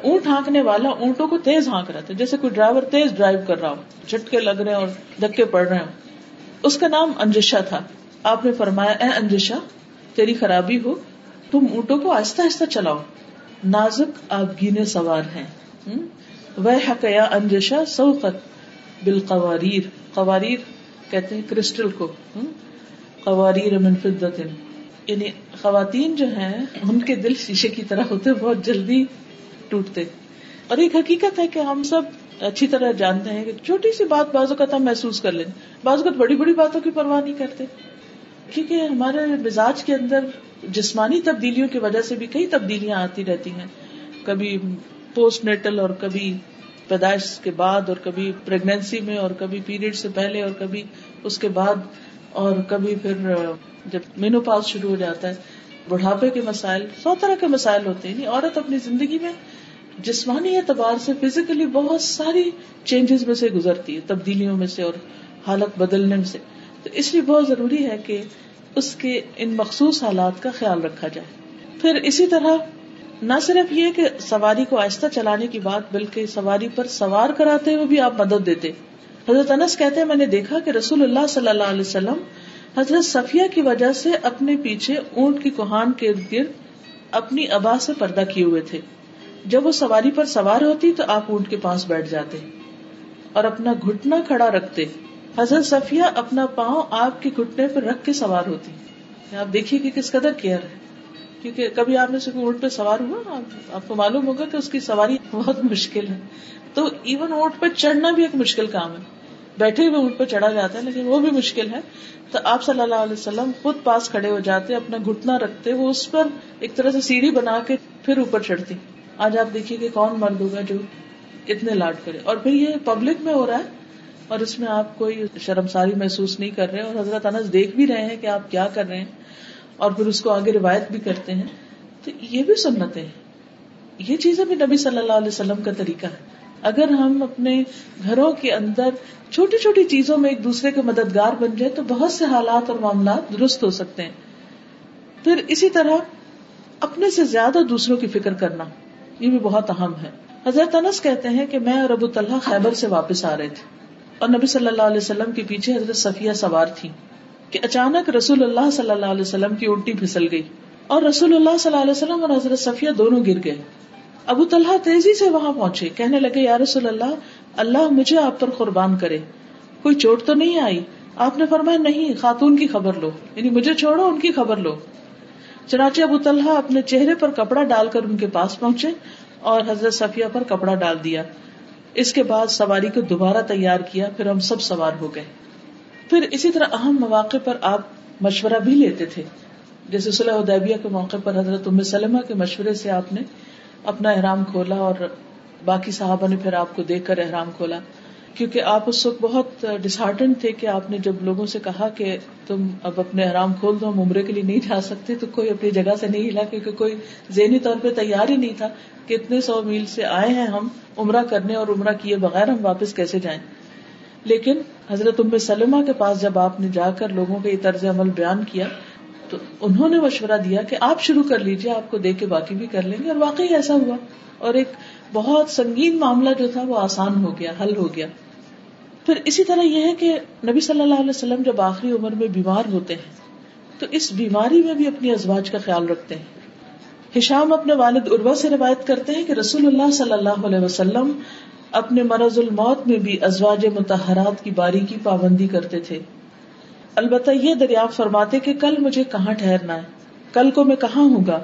اونٹ ہانکنے والا اونٹوں کو تیز ہانک رہا تھا, جیسے کوئی ڈرائیور تیز ڈرائیو کر رہا ہو, جھٹکے لگ رہے ہیں اور دھکے پڑ رہے ہوں. اس کا نام انجشہ تھا. آپ نے فرمایا, اے انجشہ, تیری خرابی ہو, تم اونٹوں کو آہستہ آہستہ چلاؤ, نازک آبگینے سوار ہیں. ویحک یا انجشہ سوقت بالقواریر, قواریر کہتے ہیں کرسٹل کو, قواریر من فضۃ, یعنی خواتین جو ہیں ان کے دل شیشے کی طرح ہوتے, بہت جلدی ٹوٹتے. اور ایک حقیقت ہے کہ ہم سب اچھی طرح جانتے ہیں کہ چھوٹی سی بات بعض اوقات ہم محسوس کر لیں, بعض اوقات بڑی بڑی باتوں کی پرواہ نہیں کرتے, کیونکہ ہمارے مزاج کے اندر جسمانی تبدیلیوں کی وجہ سے بھی کئی تبدیلیاں آتی رہتی ہیں. کبھی پوسٹ نیٹل, اور کبھی پیدائش کے بعد, اور کبھی پریگنینسی میں, اور کبھی پیریڈ سے پہلے, اور کبھی اس کے بعد, اور کبھی پھر جب مینوپاز شروع ہو جاتا ہے, بڑھاپے کے مسائل, 100 طرح کے مسائل ہوتے ہیں. عورت اپنی زندگی میں جسمانی اعتبار سے فزیکلی بہت ساری چینجز میں سے گزرتی ہے, تبدیلیوں میں سے اور حالت بدلنے میں سے. تو اس لیے بہت ضروری ہے کہ اس کے ان مخصوص حالات کا خیال رکھا جائے. پھر اسی طرح نہ صرف یہ کہ سواری کو آہستہ چلانے کی بات, بلکہ سواری پر سوار کراتے ہوئے بھی آپ مدد دیتے. حضرت انس کہتے ہیں, میں نے دیکھا کہ رسول اللہ صلی اللہ علیہ وسلم حضرت صفیہ کی وجہ سے اپنے پیچھے اونٹ کی کوہان کے ارد گرد اپنی ابا سے پردہ کیے ہوئے تھے. جب وہ سواری پر سوار ہوتی تو آپ اونٹ کے پاس بیٹھ جاتے اور اپنا گھٹنا کھڑا رکھتے. حضرت صفیہ اپنا پاؤں آپ کے گھٹنے پر رکھ کے سوار ہوتی. آپ دیکھیے کہ کس قدر کیئر ہے, کیونکہ کبھی آپ نے سے اونٹ پہ سوار ہوا, آپ کو معلوم ہوگا کہ اس کی سواری بہت مشکل ہے. تو ایون اونٹ پہ چڑھنا بھی ایک مشکل کام ہے. بیٹھے ہوئے اونٹ پہ چڑھا جاتا ہے لیکن وہ بھی مشکل ہے. تو آپ صلی اللہ علیہ وسلم خود پاس کھڑے ہو جاتے, اپنا گھٹنا رکھتے, وہ اس پر ایک طرح سے سیڑھی بنا کے پھر اوپر چڑھتی. آج آپ دیکھیے کہ کون مرد ہوگا جو اتنے لاڈ کرے, اور پھر یہ پبلک میں ہو رہا ہے اور اس میں آپ کوئی شرمساری محسوس نہیں کر رہے, اور حضرت انس دیکھ بھی رہے ہیں کہ آپ کیا کر رہے ہیں, اور پھر اس کو آگے روایت بھی کرتے ہیں. تو یہ بھی سنتیں ہیں, یہ چیزیں بھی نبی صلی اللہ علیہ وسلم کا طریقہ ہے. اگر ہم اپنے گھروں کے اندر چھوٹی چھوٹی چیزوں میں ایک دوسرے کے مددگار بن جائے تو بہت سے حالات اور معاملات درست ہو سکتے ہیں. پھر اسی طرح اپنے سے زیادہ دوسروں کی فکر کرنا, یہ بھی بہت اہم ہے. حضرت انس کہتے ہیں کہ میں اور ابو طلحہ خیبر سے واپس آ رہے تھے اور نبی صلی اللہ علیہ وسلم کے پیچھے حضرت صفیہ سوار تھی کہ اچانک رسول اللہ صلی اللہ علیہ وسلم کی اونٹی پھسل گئی اور رسول اللہ صلی اللہ علیہ وسلم اور حضرت صفیہ دونوں گر گئے. ابو طلحہ تیزی سے وہاں پہنچے, کہنے لگے, یا رسول اللہ, اللہ مجھے آپ پر قربان کرے, کوئی چوٹ تو نہیں آئی؟ آپ نے فرمایا, نہیں, خاتون کی خبر لو, یعنی مجھے چھوڑو, ان کی خبر لو. چنانچہ ابو طلحہ اپنے چہرے پر کپڑا ڈال کر ان کے پاس پہنچے اور حضرت صفیہ پر کپڑا ڈال دیا. اس کے بعد سواری کو دوبارہ تیار کیا, پھر ہم سب سوار ہو گئے. پھر اسی طرح اہم مواقع پر آپ مشورہ بھی لیتے تھے, جیسے صلح حدیبیہ کے موقع پر حضرت ام سلمہ کے مشورے سے آپ نے اپنا احرام کھولا اور باقی صحابہ نے پھر آپ کو دیکھ کر احرام کھولا, کیونکہ آپ اس وقت بہت ڈسہارٹنڈ تھے کہ آپ نے جب لوگوں سے کہا کہ تم اب اپنے احرام کھول دو, ہم عمرے کے لیے نہیں جا سکتے, تو کوئی اپنی جگہ سے نہیں ہلا, کیونکہ کوئی ذہنی طور پہ تیار ہی نہیں تھا کہ اتنے 100 میل سے آئے ہیں ہم عمرہ کرنے, اور عمرہ کیے بغیر ہم واپس کیسے جائیں. لیکن حضرت ام سلمہ کے پاس جب آپ نے جا کر لوگوں کے یہ طرز عمل بیان کیا تو انہوں نے مشورہ دیا کہ آپ شروع کر لیجئے, آپ کو دیکھ کے باقی بھی کر لیں گے, اور واقعی ایسا ہوا. اور ایک بہت سنگین معاملہ جو تھا وہ آسان ہو گیا، حل ہو گیا. پھر اسی طرح یہ ہے کہ نبی صلی اللہ علیہ وسلم جب آخری عمر میں بیمار ہوتے ہیں تو اس بیماری میں بھی اپنی ازواج کا خیال رکھتے ہیں. ہشام اپنے والد عروہ سے روایت کرتے ہیں کہ رسول اللہ صلی اللہ علیہ وسلم اپنے مرض الموت میں بھی ازواج مطہرات کی باری کی پابندی کرتے تھے. البتہ یہ دریافت فرماتے کہ کل مجھے کہاں ٹھہرنا ہے، کل کو میں کہاں ہوں گا،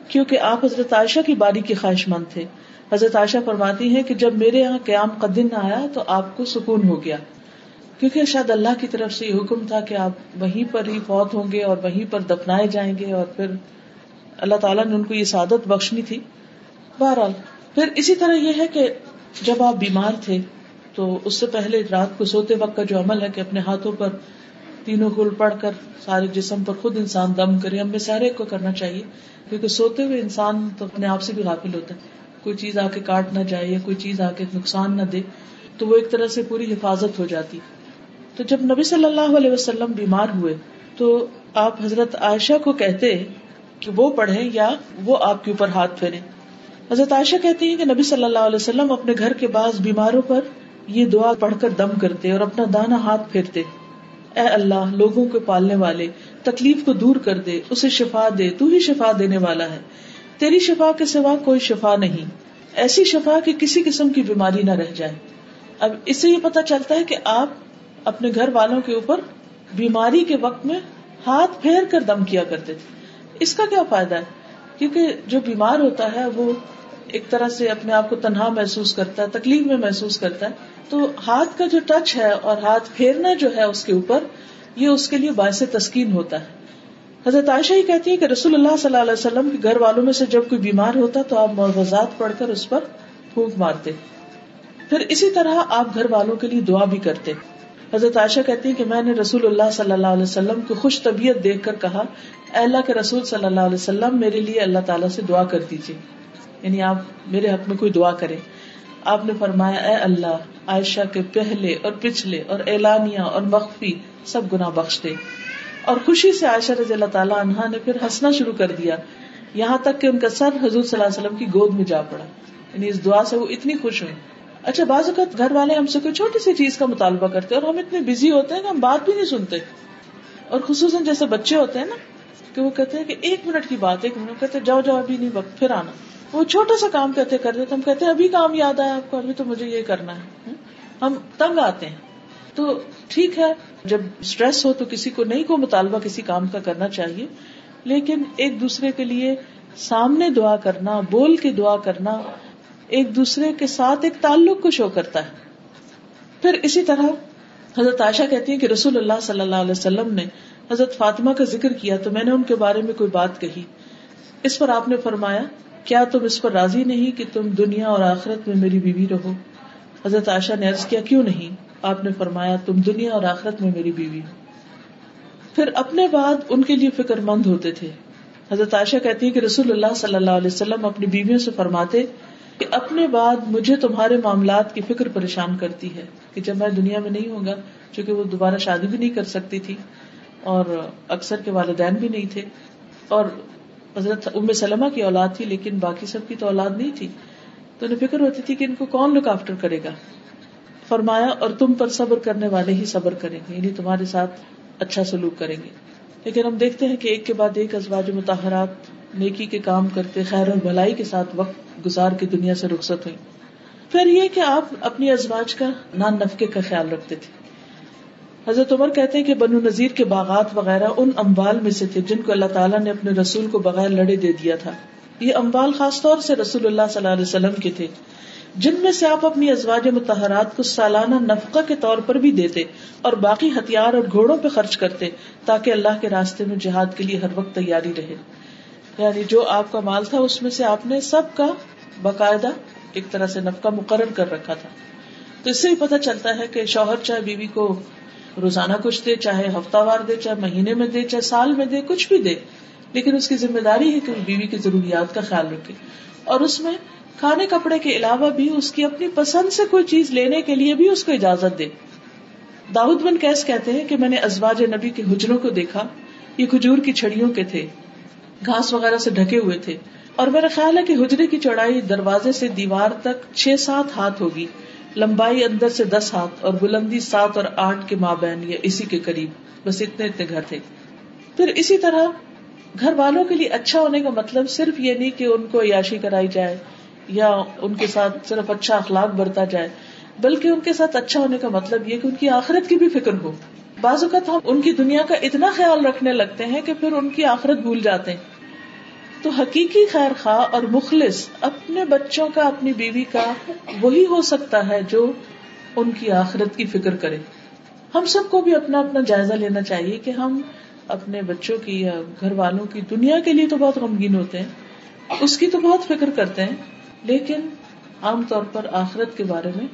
کیونکہ آپ حضرت عائشہ کی باری کی خواہش مند تھے. حضرت عائشہ فرماتی ہیں کہ جب میرے یہاں قیام کا دن آیا تو آپ کو سکون ہو گیا، کیونکہ شاید اللہ کی طرف سے یہ حکم تھا کہ آپ وہیں پر ہی فوت ہوں گے اور وہیں پر دفنائے جائیں گے، اور پھر اللہ تعالیٰ نے ان کو یہ سعادت بخشنی تھی. بہرحال پھر اسی طرح یہ ہے کہ جب آپ بیمار تھے تو اس سے پہلے رات کو سوتے وقت کا جو عمل ہے کہ اپنے ہاتھوں پر تینوں کل پڑھ کر سارے جسم پر خود انسان دم کرے، ہم میں سارے کو کرنا چاہیے، کیونکہ سوتے ہوئے انسان تو اپنے آپ سے بھی غافل ہوتا ہے، کوئی چیز آ کے کاٹ نہ جائے یا کوئی چیز آ کے نقصان نہ دے، تو وہ ایک طرح سے پوری حفاظت ہو جاتی. تو جب نبی صلی اللہ علیہ وسلم بیمار ہوئے تو آپ حضرت عائشہ کو کہتے کہ وہ پڑھیں یا وہ آپ کے اوپر ہاتھ پھیریں. حضرت عائشہ کہتی ہیں کہ نبی صلی اللہ علیہ وسلم اپنے گھر کے بعض بیماروں پر یہ دعا پڑھ کر دم کرتے اور اپنا دانا ہاتھ پھیرتے: اے اللہ، لوگوں کو پالنے والے، تکلیف کو دور کر دے، اسے شفا دے، تو ہی شفا دینے والا ہے، تیری شفا کے سوا کوئی شفا نہیں، ایسی شفا کہ کسی قسم کی بیماری نہ رہ جائے. اب اس سے یہ پتا چلتا ہے کہ آپ اپنے گھر والوں کے اوپر بیماری کے وقت میں ہاتھ پھیر کر دم کیا کرتے تھے. اس کا کیا فائدہ ہے؟ کیونکہ جو بیمار ہوتا ہے وہ ایک طرح سے اپنے آپ کو تنہا محسوس کرتا ہے، تکلیف میں محسوس کرتا ہے، تو ہاتھ کا جو ٹچ ہے اور ہاتھ پھیرنا جو ہے اس کے اوپر، یہ اس کے لیے باعث تسکین ہوتا ہے. حضرت عائشہ ہی کہتی ہے کہ رسول اللہ صلی اللہ علیہ وسلم کے گھر والوں میں سے جب کوئی بیمار ہوتا تو آپ معوذات پڑھ کر اس پر پھونک مارتے. پھر اسی طرح آپ گھر والوں کے لیے دعا بھی کرتے. حضرت عائشہ کہتی ہیں کہ میں نے رسول اللہ صلی اللہ علیہ وسلم کو خوش طبیعت دیکھ کر کہا: اے اللہ کے رسول صلی اللہ علیہ وسلم، میرے لیے اللہ تعالیٰ سے دعا کر دیجیے، یعنی آپ میرے حق میں کوئی دعا کریں. آپ نے فرمایا: اے اللہ، عائشہ کے پہلے اور پچھلے اور اعلانیہ اور مخفی سب گناہ بخش دے. اور خوشی سے عائشہ رضی اللہ تعالیٰ عنہا نے پھر ہنسنا شروع کر دیا، یہاں تک کہ ان کا سر حضور صلی اللہ علیہ وسلم کی گود میں جا پڑا. یعنی اس دعا سے وہ اتنی خوش ہوئی. اچھا، بعض اوقات گھر والے ہم سے کوئی چھوٹی سی چیز کا مطالبہ کرتے ہیں اور ہم اتنے بزی ہوتے ہیں کہ ہم بات بھی نہیں سنتے. اور خصوصاً جیسے بچے ہوتے ہیں نا کہ وہ کہتے ہیں کہ 1 منٹ کی بات، 1 منٹ، کہتے جاؤ ابھی نہیں، وقت پھر آنا. وہ چھوٹا سا کام کہتے کرتے تو ہم کہتے ہیں ابھی کام یاد آیا آپ کو، ابھی تو مجھے یہ کرنا ہے. ہم تنگ آتے ہیں. تو ٹھیک ہے، جب اسٹریس ہو تو کسی کو نہیں کو مطالبہ کسی کام کا کرنا چاہیے، لیکن ایک دوسرے کے لیے سامنے دعا کرنا، بول کے دعا کرنا، ایک دوسرے کے ساتھ ایک تعلق کو شو کرتا ہے. پھر اسی طرح حضرت عائشہ کہتی ہیں کہ رسول اللہ صلی اللہ علیہ وسلم نے حضرت فاطمہ کا ذکر کیا تو میں نے ان کے بارے میں کوئی بات کہی. اس پر آپ نے فرمایا: کیا تم اس پر راضی نہیں کہ تم دنیا اور آخرت میں میری بیوی رہو؟ حضرت عائشہ نے عرض کیا: کیوں نہیں؟ آپ نے فرمایا: تم دنیا اور آخرت میں میری بیوی ہو. پھر اپنے بعد ان کے لیے فکر مند ہوتے تھے. حضرت عائشہ کہتی ہے کہ رسول اللہ صلی اللہ علیہ وسلم اپنی بیویوں سے فرماتے کہ اپنے بعد مجھے تمہارے معاملات کی فکر پریشان کرتی ہے کہ جب میں دنیا میں نہیں ہوں گا، چونکہ وہ دوبارہ شادی بھی نہیں کر سکتی تھی اور اکثر کے والدین بھی نہیں تھے، اور حضرت ام سلمہ کی اولاد تھی لیکن باقی سب کی تو اولاد نہیں تھی، تو انہیں فکر ہوتی تھی کہ ان کو کون لک آفٹر کرے گا. فرمایا: اور تم پر صبر کرنے والے ہی صبر کریں گے، یعنی تمہارے ساتھ اچھا سلوک کریں گے. لیکن ہم دیکھتے ہیں کہ ایک کے بعد ایک ازواج مطہرات نیکی کے کام کرتے، خیر اور بھلائی کے ساتھ وقت گزار کے دنیا سے رخصت ہوئی. پھر یہ کہ آپ اپنی ازواج کا نان نفقے کا خیال رکھتے تھے. حضرت عمر کہتے ہیں کہ بنو نذیر کے باغات وغیرہ ان اموال میں سے تھے جن کو اللہ تعالیٰ نے اپنے رسول کو بغیر لڑے دے دیا تھا. یہ اموال خاص طور سے رسول اللہ صلی اللہ علیہ وسلم کے تھے، جن میں سے آپ اپنی ازواج مطہرات کو سالانہ نفقہ کے طور پر بھی دیتے اور باقی ہتھیار اور گھوڑوں پہ خرچ کرتے تاکہ اللہ کے راستے میں جہاد کے لیے ہر وقت تیاری رہے. یعنی جو آپ کا مال تھا اس میں سے آپ نے سب کا باقاعدہ ایک طرح سے نفقہ مقرر کر رکھا تھا. تو اس سے ہی پتہ چلتا ہے کہ شوہر چاہے بیوی کو روزانہ کچھ دے، چاہے ہفتہ وار دے، چاہے مہینے میں دے، چاہے سال میں دے، کچھ بھی دے، لیکن اس کی ذمہ داری ہے کہ وہ بیوی کی ضروریات کا خیال رکھے اور اس میں کھانے کپڑے کے علاوہ بھی اس کی اپنی پسند سے کوئی چیز لینے کے لیے بھی اس کو اجازت دے. داؤد بن قیس کہتے ہیں کہ میں نے ازواج نبی کے حجروں کو دیکھا، یہ کھجور کی چھڑیوں کے تھے، گھاس وغیرہ سے ڈھکے ہوئے تھے، اور میرا خیال ہے کہ حجرے کی چوڑائی دروازے سے دیوار تک 6-7 ہاتھ ہوگی، لمبائی اندر سے 10 ہاتھ اور بلندی 7 اور 8 کے مابین یا اسی کے قریب، بس اتنے گھر تھے. پھر اسی طرح گھر والوں کے لیے اچھا ہونے کا مطلب صرف یہ نہیں کہ ان کو عیاشی کرائی جائے یا ان کے ساتھ صرف اچھا اخلاق برتا جائے، بلکہ ان کے ساتھ اچھا ہونے کا مطلب یہ کہ ان کی آخرت کی بھی فکر ہو. بعض اوقات ہم ان کی دنیا کا اتنا خیال رکھنے لگتے ہیں کہ پھر ان کی آخرت بھول جاتے ہیں. تو حقیقی خیر خواہ اور مخلص اپنے بچوں کا، اپنی بیوی کا وہی ہو سکتا ہے جو ان کی آخرت کی فکر کرے. ہم سب کو بھی اپنا اپنا جائزہ لینا چاہیے کہ ہم اپنے بچوں کی یا گھر والوں کی دنیا کے لیے تو بہت غمگین ہوتے ہیں، اس کی تو بہت فکر کرتے ہیں، لیکن عام طور پر آخرت کے بارے میں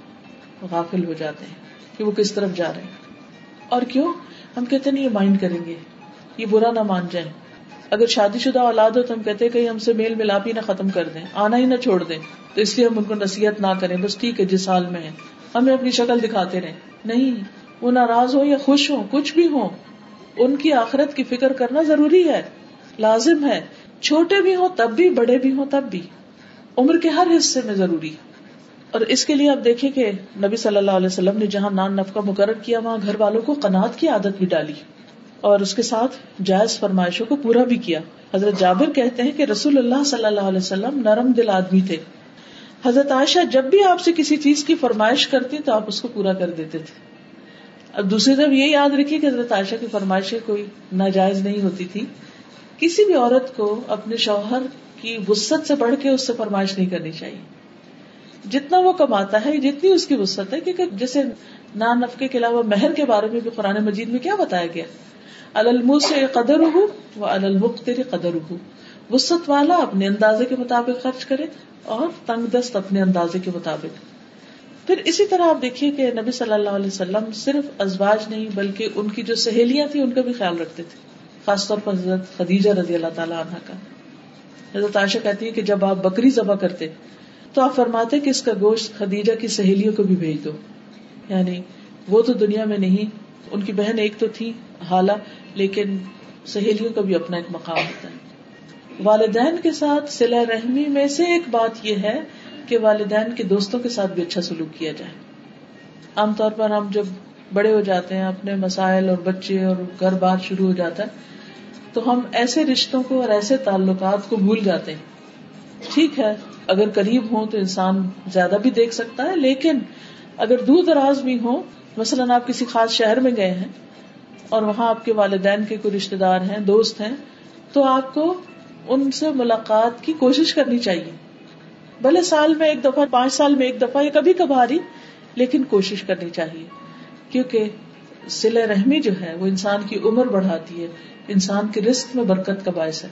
غافل ہو جاتے ہیں کہ وہ کس طرف جا رہے ہیں. اور کیوں؟ ہم کہتے نہیں یہ مائنڈ کریں گے، یہ برا نہ مان جائیں. اگر شادی شدہ اولاد ہو تو ہم کہتے ہیں کہ ہم سے میل ملاپ ہی نہ ختم کر دیں، آنا ہی نہ چھوڑ دیں، تو اس لیے ہم ان کو نصیحت نہ کریں، بس ٹھیک ہے جس حال میں ہے ہمیں اپنی شکل دکھاتے رہیں. نہیں، وہ ناراض ہو یا خوش ہو، کچھ بھی ہو، ان کی آخرت کی فکر کرنا ضروری ہے، لازم ہے. چھوٹے بھی ہوں تب بھی، بڑے بھی ہوں تب بھی، عمر کے ہر حصے میں ضروری. اور اس کے لیے آپ دیکھیں کہ نبی صلی اللہ علیہ وسلم نے جہاں نان نفقہ مقرر کیا وہاں گھر والوں کو قناعت کی عادت بھی ڈالی اور اس کے ساتھ جائز فرمائشوں کو پورا بھی کیا. حضرت جابر کہتے ہیں کہ رسول اللہ صلی اللہ علیہ وسلم نرم دل آدمی تھے. حضرت عائشہ جب بھی آپ سے کسی چیز کی فرمائش کرتی تو آپ اس کو پورا کر دیتے تھے. اب دوسری طرف یہ یاد رکھیے کہ حضرت عائشہ کی فرمائشیں کوئی ناجائز نہیں ہوتی تھی. کسی بھی عورت کو اپنے شوہر کی وسعت سے بڑھ کے اس سے فرمائش نہیں کرنی چاہیے. جتنا وہ کماتا ہے، جتنی اس کی وسعت ہے، کیونکہ جیسے نان نفقے کے علاوہ مہر کے بارے میں بھی قرآن مجید میں کیا بتایا گیا، علی الموسع قدرہ وعلی المقتر قدرہ. وسعت والا اپنے اندازے کے مطابق خرچ کرے اور تنگ دست اپنے اندازے کے مطابق. پھر اسی طرح آپ دیکھیے کہ نبی صلی اللہ علیہ وسلم صرف ازواج نہیں بلکہ ان کی جو سہیلیاں تھیں ان کا بھی خیال رکھتے تھے، خاص طور پر حضرت خدیجہ رضی اللہ تعالیٰ عنہ کا. حضرت عائشہ کہتی ہے کہ جب آپ بکری ذبح کرتے تو آپ فرماتے کہ اس کا گوشت خدیجہ کی سہیلیوں کو بھی بھیج دو. یعنی وہ تو دنیا میں نہیں، ان کی بہن ایک تو تھی حالہ، لیکن سہیلیوں کا بھی اپنا ایک مقام ہوتا ہے. والدین کے ساتھ صلہ رحمی میں سے ایک بات یہ ہے کہ والدین کے دوستوں کے ساتھ بھی اچھا سلوک کیا جائے. عام طور پر ہم جب بڑے ہو جاتے ہیں، اپنے مسائل اور بچے اور گھر بار شروع ہو جاتا ہے تو ہم ایسے رشتوں کو اور ایسے تعلقات کو بھول جاتے ہیں. ٹھیک ہے اگر قریب ہوں تو انسان زیادہ بھی دیکھ سکتا ہے، لیکن اگر دور دراز بھی ہوں، مثلاً آپ کسی خاص شہر میں گئے ہیں اور وہاں آپ کے والدین کے کوئی رشتے دار ہیں، دوست ہیں، تو آپ کو ان سے ملاقات کی کوشش کرنی چاہیے. بھلے سال میں ایک دفعہ، 5 سال میں ایک دفعہ یا کبھی کبھار ہی، لیکن کوشش کرنی چاہیے، کیونکہ صلہ رحمی جو ہے وہ انسان کی عمر بڑھاتی ہے، انسان کے رزق میں برکت کا باعث ہے.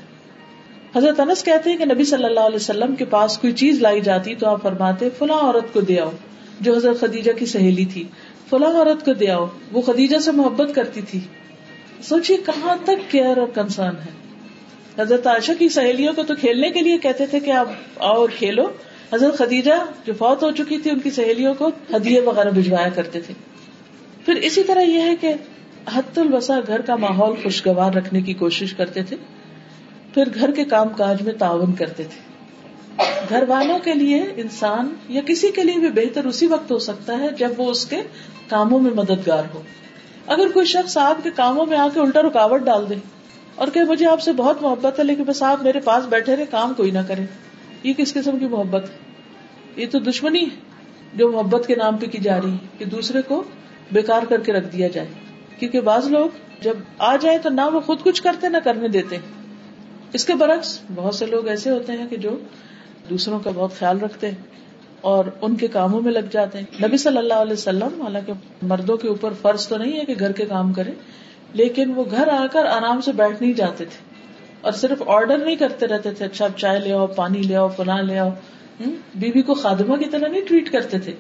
حضرت انس کہتے ہیں کہ نبی صلی اللہ علیہ وسلم کے پاس کوئی چیز لائی جاتی تو آپ فرماتے فلاں عورت کو دے آؤ، جو حضرت خدیجہ کی سہیلی تھی، فلاں عورت کو دے آؤ، وہ خدیجہ سے محبت کرتی تھی. سوچیے کہاں تک کیئر اور کنسرن ہے. حضرت عائشہ کی سہیلیوں کو تو کھیلنے کے لیے کہتے تھے کہ آپ آؤ اور کھیلو، حضرت خدیجہ جو فوت ہو چکی تھی ان کی سہیلیوں کو ہدیے وغیرہ بھجوایا کرتے تھے. پھر اسی طرح یہ ہے کہ حد الوسع گھر کا ماحول خوشگوار رکھنے کی کوشش کرتے تھے. پھر گھر کے کام کاج میں تعاون کرتے تھے. گھر والوں کے لیے انسان یا کسی کے لیے بھی بہتر اسی وقت ہو سکتا ہے جب وہ اس کے کاموں میں مددگار ہو. اگر کوئی شخص آپ کے کاموں میں آ کے الٹا رکاوٹ ڈال دے اور کہ مجھے آپ سے بہت محبت ہے لیکن بس آپ میرے پاس بیٹھے رہے، کام کوئی نہ کرے، یہ کس قسم کی محبت ہے؟ یہ تو دشمنی ہے جو محبت کے نام پہ کی جا رہی ہے کہ دوسرے کو بیکار کر کے رکھ دیا جائے. کیونکہ بعض لوگ جب آ جائے تو نہ وہ خود کچھ کرتے نہ کرنے دیتے. اس کے برعکس بہت سے لوگ ایسے ہوتے ہیں کہ جو دوسروں کا بہت خیال رکھتے ہیں اور ان کے کاموں میں لگ جاتے ہیں. نبی صلی اللہ علیہ وسلم حالانکہ مردوں کے اوپر فرض تو نہیں ہے کہ گھر کے کام کریں، لیکن وہ گھر آ کر آرام سے بیٹھ نہیں جاتے تھے اور صرف آرڈر نہیں کرتے رہتے تھے، اچھا اب چائے لے آؤ، پانی لے آؤ، فلاں لے آؤ. بیوی کو خادمہ کی طرح نہیں ٹریٹ کرتے تھے.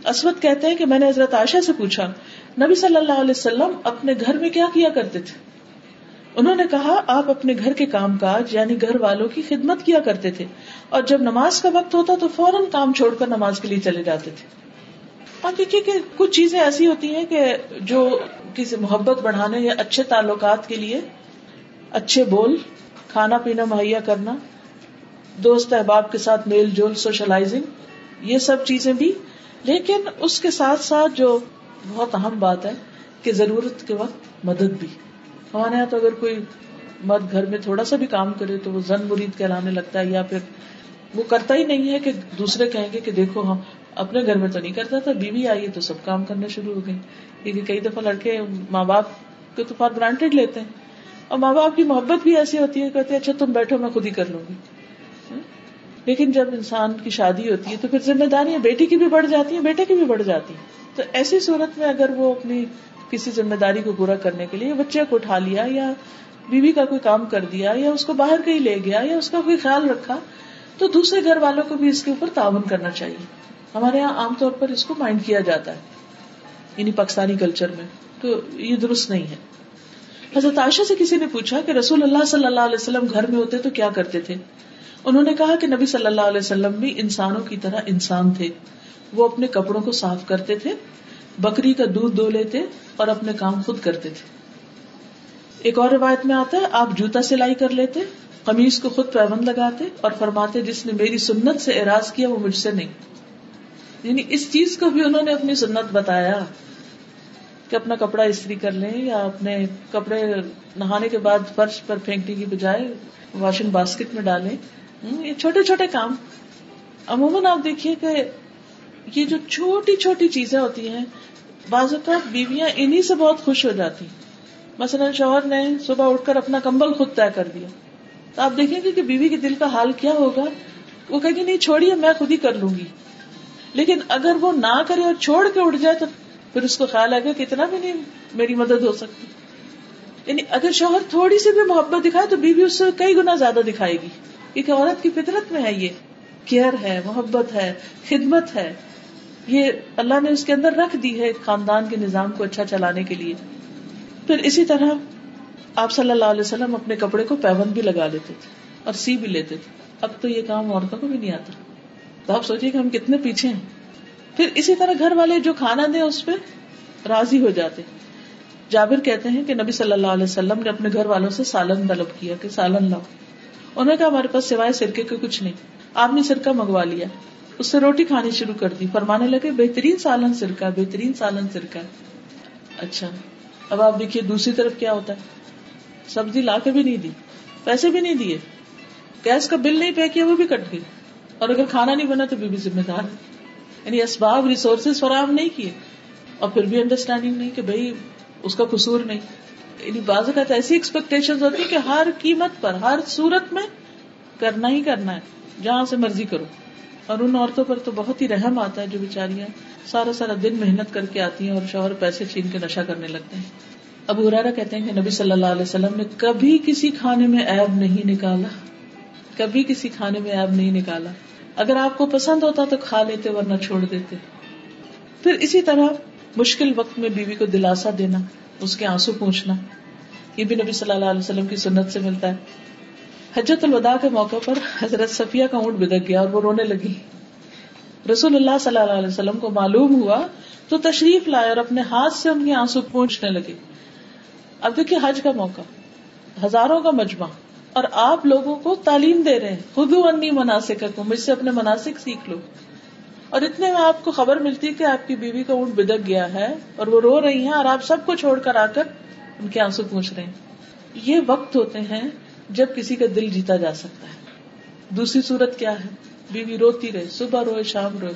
اسود کہتے ہیں کہ میں نے حضرت عائشہ سے پوچھا نبی صلی اللہ علیہ وسلم اپنے گھر میں کیا کیا کرتے تھے؟ انہوں نے کہا آپ اپنے گھر کے کام کاج یعنی گھر والوں کی خدمت کیا کرتے تھے اور جب نماز کا وقت ہوتا تو فوراً کام چھوڑ کر نماز کے لیے چلے جاتے تھے. اور دیکھیے کہ کچھ چیزیں ایسی ہوتی ہیں کہ جو کسی محبت بڑھانے یا اچھے تعلقات کے لیے، اچھے بول، کھانا پینا مہیا کرنا، دوست احباب کے ساتھ میل جول، سوشلائزنگ، یہ سب چیزیں بھی. لیکن اس کے ساتھ ساتھ جو بہت اہم بات ہے کہ ضرورت کے وقت مدد بھی. ہمارے یہاں تو اگر کوئی مرد گھر میں تھوڑا سا بھی کام کرے تو وہ زن مرید کہلانے لگتا ہے، یا پھر وہ کرتا ہی نہیں ہے کہ دوسرے کہیں گے کہ دیکھو ہم اپنے گھر میں تو نہیں کرتا تھا، بیوی آئی تو سب کام کرنا شروع ہو گئے. کیونکہ کئی دفعہ لڑکے ماں باپ کو تو فار گرانٹیڈ لیتے ہیں، اور ماں باپ کی محبت بھی ایسی ہوتی ہے، کہتے ہیں اچھا تم بیٹھو میں خود ہی کر لوں گی. لیکن جب انسان کی شادی ہوتی ہے تو پھر ذمہ داریاں بیٹی کی بھی بڑھ جاتی ہیں، بیٹے کی بھی بڑھ جاتی ہیں. تو ایسی صورت میں اگر وہ اپنی کسی ذمہ داری کو پورا کرنے کے لیے بچے کو اٹھا لیا، یا بیوی کا کوئی کام کر دیا، یا اس کو باہر کہیں لے گیا، یا اس کا کوئی خیال رکھا، تو دوسرے گھر والوں کو بھی اس کے اوپر تعاون کرنا چاہیے. ہمارے یہاں عام طور پر اس کو مائنڈ کیا جاتا ہے، یعنی پاکستانی کلچر میں تو یہ درست نہیں ہے. حضرت عائشہ سے کسی نے پوچھا کہ رسول اللہ صلی اللہ علیہ وسلم گھر میں ہوتے تو کیا کرتے تھے؟ انہوں نے کہا کہ نبی صلی اللہ علیہ وسلم بھی انسانوں کی طرح انسان تھے. وہ اپنے کپڑوں کو صاف کرتے تھے، بکری کا دودھ دو لیتے اور اپنے کام خود کرتے تھے. ایک اور روایت میں آتا ہے آپ جوتا سلائی کر لیتے، قمیص کو خود پیوند لگاتے اور فرماتے جس نے میری سنت سے اعراض کیا وہ مجھ سے نہیں. یعنی اس چیز کو بھی انہوں نے اپنی سنت بتایا کہ اپنا کپڑا استری کر لیں، یا اپنے کپڑے نہانے کے بعد فرش پر پھینکنے کی بجائے واشنگ باسکٹ میں ڈالیں. یہ چھوٹے چھوٹے کام. عموماً آپ دیکھیے کہ یہ جو چھوٹی چھوٹی چیزیں ہوتی ہیں بعض اوقات بیویاں انہی سے بہت خوش ہو جاتی. مثلا شوہر نے صبح اٹھ کر اپنا کمبل خود طے کر دیا تو آپ دیکھیں گے کہ بیوی کے دل کا حال کیا ہوگا. وہ کہے گی نہیں چھوڑیے میں خود ہی کر لوں گی. لیکن اگر وہ نہ کرے اور چھوڑ کے اٹھ جائے تو پھر اس کو خیال آئے گا کہ اتنا بھی نہیں میری مدد ہو سکتی. یعنی اگر شوہر تھوڑی سی بھی محبت دکھائے تو بیوی اس سے کئی گنا زیادہ دکھائے گی، کیونکہ عورت کی فطرت میں ہے یہ کیئر ہے، محبت ہے، خدمت ہے. یہ اللہ نے اس کے اندر رکھ دی ہے خاندان کے نظام کو اچھا چلانے کے لیے. پھر اسی طرح آپ صلی اللہ علیہ وسلم اپنے کپڑے کو پیوند بھی لگا لیتے تھے اور سی بھی لیتے تھے. اب تو یہ کام عورتوں کو بھی نہیں آتا، تو آپ سوچیے کہ ہم کتنے پیچھے ہیں. پھر اسی طرح گھر والے جو کھانا دیں اس پہ راضی ہو جاتے. جابر کہتے ہیں کہ نبی صلی اللہ علیہ وسلم نے اپنے گھر والوں سے سالن طلب کیا کہ سالن لاؤ. انہوں نے کہا ہمارے پاس سوائے سرکے کے کچھ نہیں. آپ نے سرکہ منگوا لیا، اس سے روٹی کھانی شروع کر دی. فرمانے لگے بہترین سالن سرکہ، بہترین سالن سرکہ. اچھا اب آپ دیکھیے دوسری طرف کیا ہوتا ہے، سبزی لا کے بھی نہیں دی، پیسے بھی نہیں دیے، گیس کا بل نہیں پے کیا وہ بھی کٹ گئی، اور اگر کھانا نہیں بنا تو بھی ذمہ دار ہے. یعنی اسباب ریسورسز فراہم نہیں کیے، اور پھر بھی انڈرسٹینڈنگ نہیں کہ بھائی اس کا قصور نہیں. یعنی بعض اوقات ایسی ایکسپیکٹیشن ہوتی ہے کہ ہر قیمت پر ہر صورت میں کرنا ہی کرنا ہے، جہاں سے مرضی کرو. اور ان عورتوں پر تو بہت ہی رحم آتا ہے جو بیچاریاں سارا سارا دن محنت کر کے آتی ہیں اور شوہر پیسے چھین کے نشہ کرنے لگتے ہیں. ابو ہریرہ کہتے ہیں کہ نبی صلی اللہ علیہ وسلم نے کبھی کسی کھانے میں عیب نہیں نکالا، کبھی کسی کھانے میں عیب نہیں نکالا. اگر آپ کو پسند ہوتا تو کھا لیتے ورنہ چھوڑ دیتے. پھر اسی طرح مشکل وقت میں بیوی کو دلاسا دینا، اس کے آنسو پوچھنا، یہ بھی نبی صلی اللہ علیہ وسلم کی سنت سے ملتا ہے. حجۃ الوداع کے موقع پر حضرت صفیہ کا اونٹ بدک گیا اور وہ رونے لگی. رسول اللہ صلی اللہ علیہ وسلم کو معلوم ہوا تو تشریف لائے اور اپنے ہاتھ سے ان کے آنسو پوچھنے لگے. اب دیکھیے حج کا موقع، ہزاروں کا مجمع، اور آپ لوگوں کو تعلیم دے رہے ہیں خذوا عنی مناسککم، مجھ سے اپنے مناسک سیکھ لو. اور اتنے میں آپ کو خبر ملتی ہے کہ آپ کی بیوی کا اونٹ بدک گیا ہے اور وہ رو رہی ہیں، اور آپ سب کو چھوڑ کر آ کر ان کے آنسو پوچھ رہے ہیں. یہ وقت ہوتے ہیں جب کسی کا دل جیتا جا سکتا ہے. دوسری صورت کیا ہے، بیوی روتی رہے، صبح روئے شام روئے،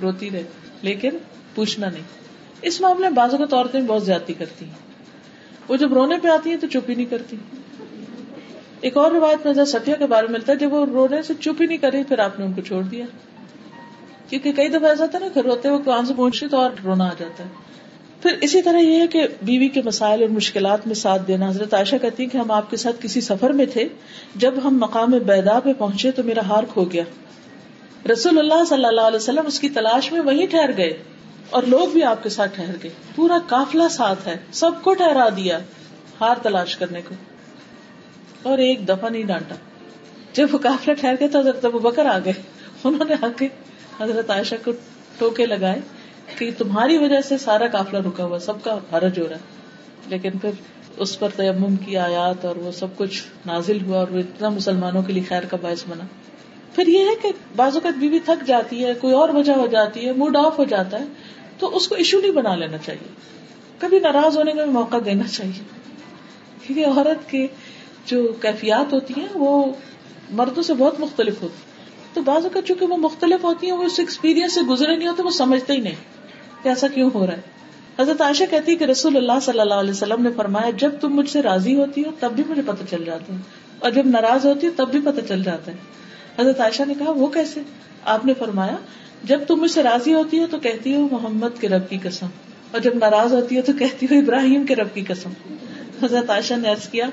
روتی رہے لیکن پوچھنا نہیں. اس معاملے میں بعض اوقات عورتیں بہت زیادتی کرتی ہیں، وہ جب رونے پہ آتی ہیں تو چپ ہی نہیں کرتی. ایک اور روایت میں حضرت صفیہ کے بارے میں ملتا ہے جب وہ رونے سے چپ ہی نہیں کری پھر آپ نے ان کو چھوڑ دیا، کیونکہ کئی دفعہ ایسا ہوتا ہے نا کہ روتے ہوئے کان سے پہنچے تو اور رونا آ جاتا ہے. پھر اسی طرح یہ ہے کہ بیوی کے مسائل اور مشکلات میں ساتھ دینا. حضرت عائشہ کہتی ہیں کہ ہم آپ کے ساتھ کسی سفر میں تھے، جب ہم مقام بیضاء پہ پہنچے تو میرا ہار کھو گیا. رسول اللہ صلی اللہ علیہ وسلم اس کی تلاش میں وہیں ٹھہر گئے اور لوگ بھی آپ کے ساتھ ٹھہر گئے. پورا قافلہ ساتھ ہے، سب کو ٹھہرا دیا ہار تلاش کرنے کو، اور ایک دفعہ نہیں ڈانٹا. جب وہ قافلہ ٹھہر گیا تو حضرت ابوبکر آ گئے. انہوں نے آ کے حضرت عائشہ کو ٹوکے لگائے کہ تمہاری وجہ سے سارا قافلہ رکا ہوا، سب کا حرج ہو رہا ہے. لیکن پھر اس پر تیمم کی آیات اور وہ سب کچھ نازل ہوا اور وہ اتنا مسلمانوں کے لیے خیر کا باعث بنا. پھر یہ ہے کہ بعض اوقات بیوی تھک جاتی ہے، کوئی اور وجہ ہو جاتی ہے، موڈ آف ہو جاتا ہے، تو اس کو ایشو نہیں بنا لینا چاہیے، کبھی ناراض ہونے کا بھی موقع دینا چاہیے، کیونکہ عورت کے جو کیفیات ہوتی ہیں وہ مردوں سے بہت مختلف ہوتی ہیں، تو بعض اوقات چونکہ وہ مختلف ہوتی ہیں، وہ اس ایکسپیرینس سے گزرے نہیں ہوتے، وہ سمجھتے ہی نہیں کہ ایسا کیوں ہو رہا ہے. حضرت عائشہ کہتی ہے کہ رسول اللہ صلی اللہ علیہ وسلم نے فرمایا جب تم مجھ سے راضی ہوتی ہو تب بھی مجھے پتہ چل جاتا ہے، اور جب ناراض ہوتی ہو تب بھی پتہ چل جاتا ہے. حضرت عائشہ نے کہا وہ کیسے؟ آپ نے فرمایا جب تم مجھ سے راضی ہوتی ہو تو کہتی ہو محمد کے رب کی قسم، اور جب ناراض ہوتی ہو تو کہتی ہو ابراہیم کے رب کی قسم. حضرت عائشہ نے عرض کیا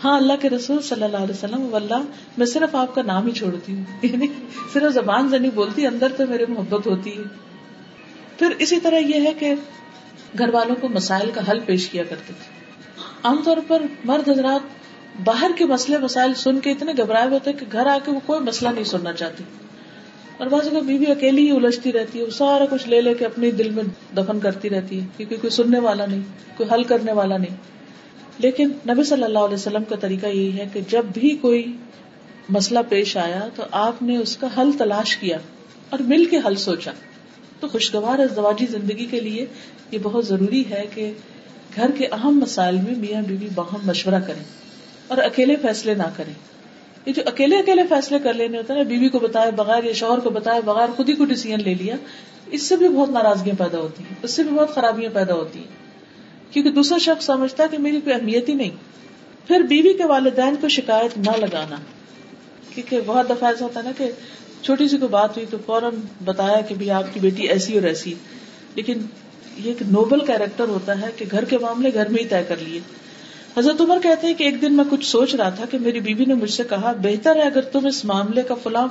ہاں اللہ کے رسول صلی اللہ علیہ وسلم، واللہ میں صرف آپ کا نام ہی چھوڑتی ہوں، یعنی صرف زبان سے نہیں بولتی، اندر تو میرے محبت ہوتی ہے. پھر اسی طرح یہ ہے کہ گھر والوں کو مسائل کا حل پیش کیا کرتے تھے. عام طور پر مرد حضرات باہر کے مسئلے مسائل سن کے اتنے گھبرائے ہوتے کہ گھر آ کے وہ کوئی مسئلہ نہیں سننا چاہتی، اور بعض اوقات بیوی اکیلی ہی الجھتی رہتی ہے، وہ سارا کچھ لے لے کے اپنے دل میں دفن کرتی رہتی ہے، کیونکہ کوئی سننے والا نہیں، کوئی حل کرنے والا نہیں. لیکن نبی صلی اللہ علیہ وسلم کا طریقہ یہی ہے کہ جب بھی کوئی مسئلہ پیش آیا تو آپ نے اس کا حل تلاش کیا اور مل کے حل سوچا. تو خوشگوار ازدواجی زندگی کے لیے یہ بہت ضروری ہے کہ گھر کے اہم مسائل میں میاں بیوی باہم مشورہ کریں اور اکیلے فیصلے نہ کریں. یہ جو اکیلے فیصلے کر لینے ہوتے ہیں نا، بیوی کو بتائے بغیر یا شوہر کو بتائے بغیر خود ہی کو ڈیسیژن لے لیا، اس سے بھی بہت ناراضگیاں پیدا ہوتی ہیں، اس سے بھی بہت خرابیاں پیدا ہوتی ہیں، کیونکہ دوسرا شخص سمجھتا ہے کہ میری کوئی اہمیت ہی نہیں. پھر بیوی کے والدین کو شکایت نہ لگانا، کیونکہ بہت دفعہ ایسا ہوتا ہے نا کہ چھوٹی سی کوئی بات ہوئی تو فوراً بتایا کہ بھی آپ کی بیٹی ایسی اور ایسی، لیکن یہ ایک نوبل کیریکٹر ہوتا ہے کہ گھر کے معاملے گھر میں ہی طے کر لیے. حضرت عمر کہتے ہیں کہ ایک دن میں کچھ سوچ رہا تھا کہ میری بیوی نے مجھ سے کہا بہتر ہے اگر تم اس معاملے کا فلاں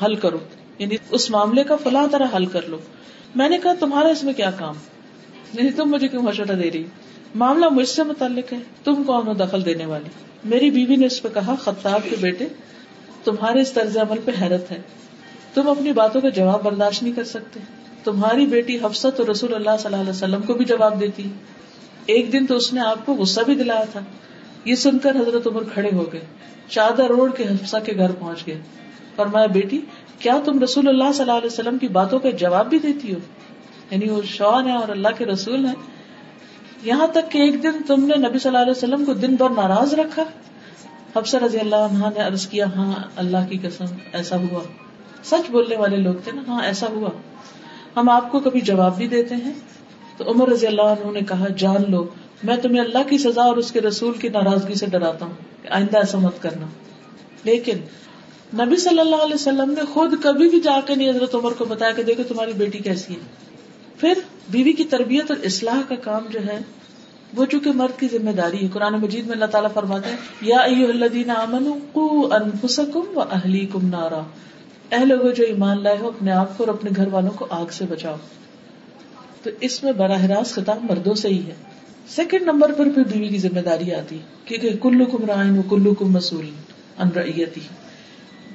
حل کرو، یعنی اس معاملے کا فلاں طرح حل کر لو. میں نے کہا تمہارا اس میں کیا کام، یعنی تم مجھے کیوں مشورہ دے رہی، معاملہ مجھ سے متعلق ہے، تم کون ہو دخل دینے والی. میری بیوی نے اس پہ کہا خطاب کے بیٹے تمہارے اس طرز عمل پہ حیرت ہے، تم اپنی باتوں کا جواب برداشت نہیں کر سکتے. تمہاری بیٹی حفصہ تو رسول اللہ صلی اللہ علیہ وسلم کو بھی جواب دیتی، ایک دن تو اس نے آپ کو غصہ بھی دلایا تھا. یہ سن کر حضرت عمر کھڑے ہو گئے، چادر اوڑھ کے حفصہ کے گھر پہنچ گئے. فرمایا بیٹی کیا تم رسول اللہ صلی اللہ علیہ وسلم کی باتوں کا جواب بھی دیتی ہو، یعنی وہ شوہر ہیں اور اللہ کے رسول ہیں، یہاں تک کہ ایک دن تم نے نبی صلی اللہ علیہ وسلم کو دن بھر ناراض رکھا. حفصہ رضی اللہ عنہا نے عرض کیا ہاں اللہ کی قسم ایسا ہوا. سچ بولنے والے لوگ تھے نا، ہاں ایسا ہوا، ہم آپ کو کبھی جواب بھی دیتے ہیں. تو عمر رضی اللہ عنہ نے کہا جان لو میں تمہیں اللہ کی سزا اور اس کے رسول کی ناراضگی سے ڈراتا ہوں کہ آئندہ ایسا مت کرنا. لیکن نبی صلی اللہ علیہ وسلم نے خود کبھی بھی جا کے نہیں حضرت عمر کو بتایا کہ دیکھو تمہاری بیٹی کیسی ہے. پھر بیوی کی تربیت اور اصلاح کا کام جو ہے وہ چونکہ مرد کی ذمہ داری ہے. قرآن مجید میں اللہ تعالیٰ فرماتے ہیں یا ایھا الذین آمنوا قوا انفسکم واہلیکم نارا، اے لوگوں جو ایمان لائے ہو اپنے آپ کو اور اپنے گھر والوں کو آگ سے بچاؤ. تو اس میں براہ راست خطاب مردوں سے ہی ہے. سیکنڈ نمبر پر پھر بیوی کی ذمہ داری آتی کیونکہ کلکم راعٍ وکلکم مسئول عن رعیتہ.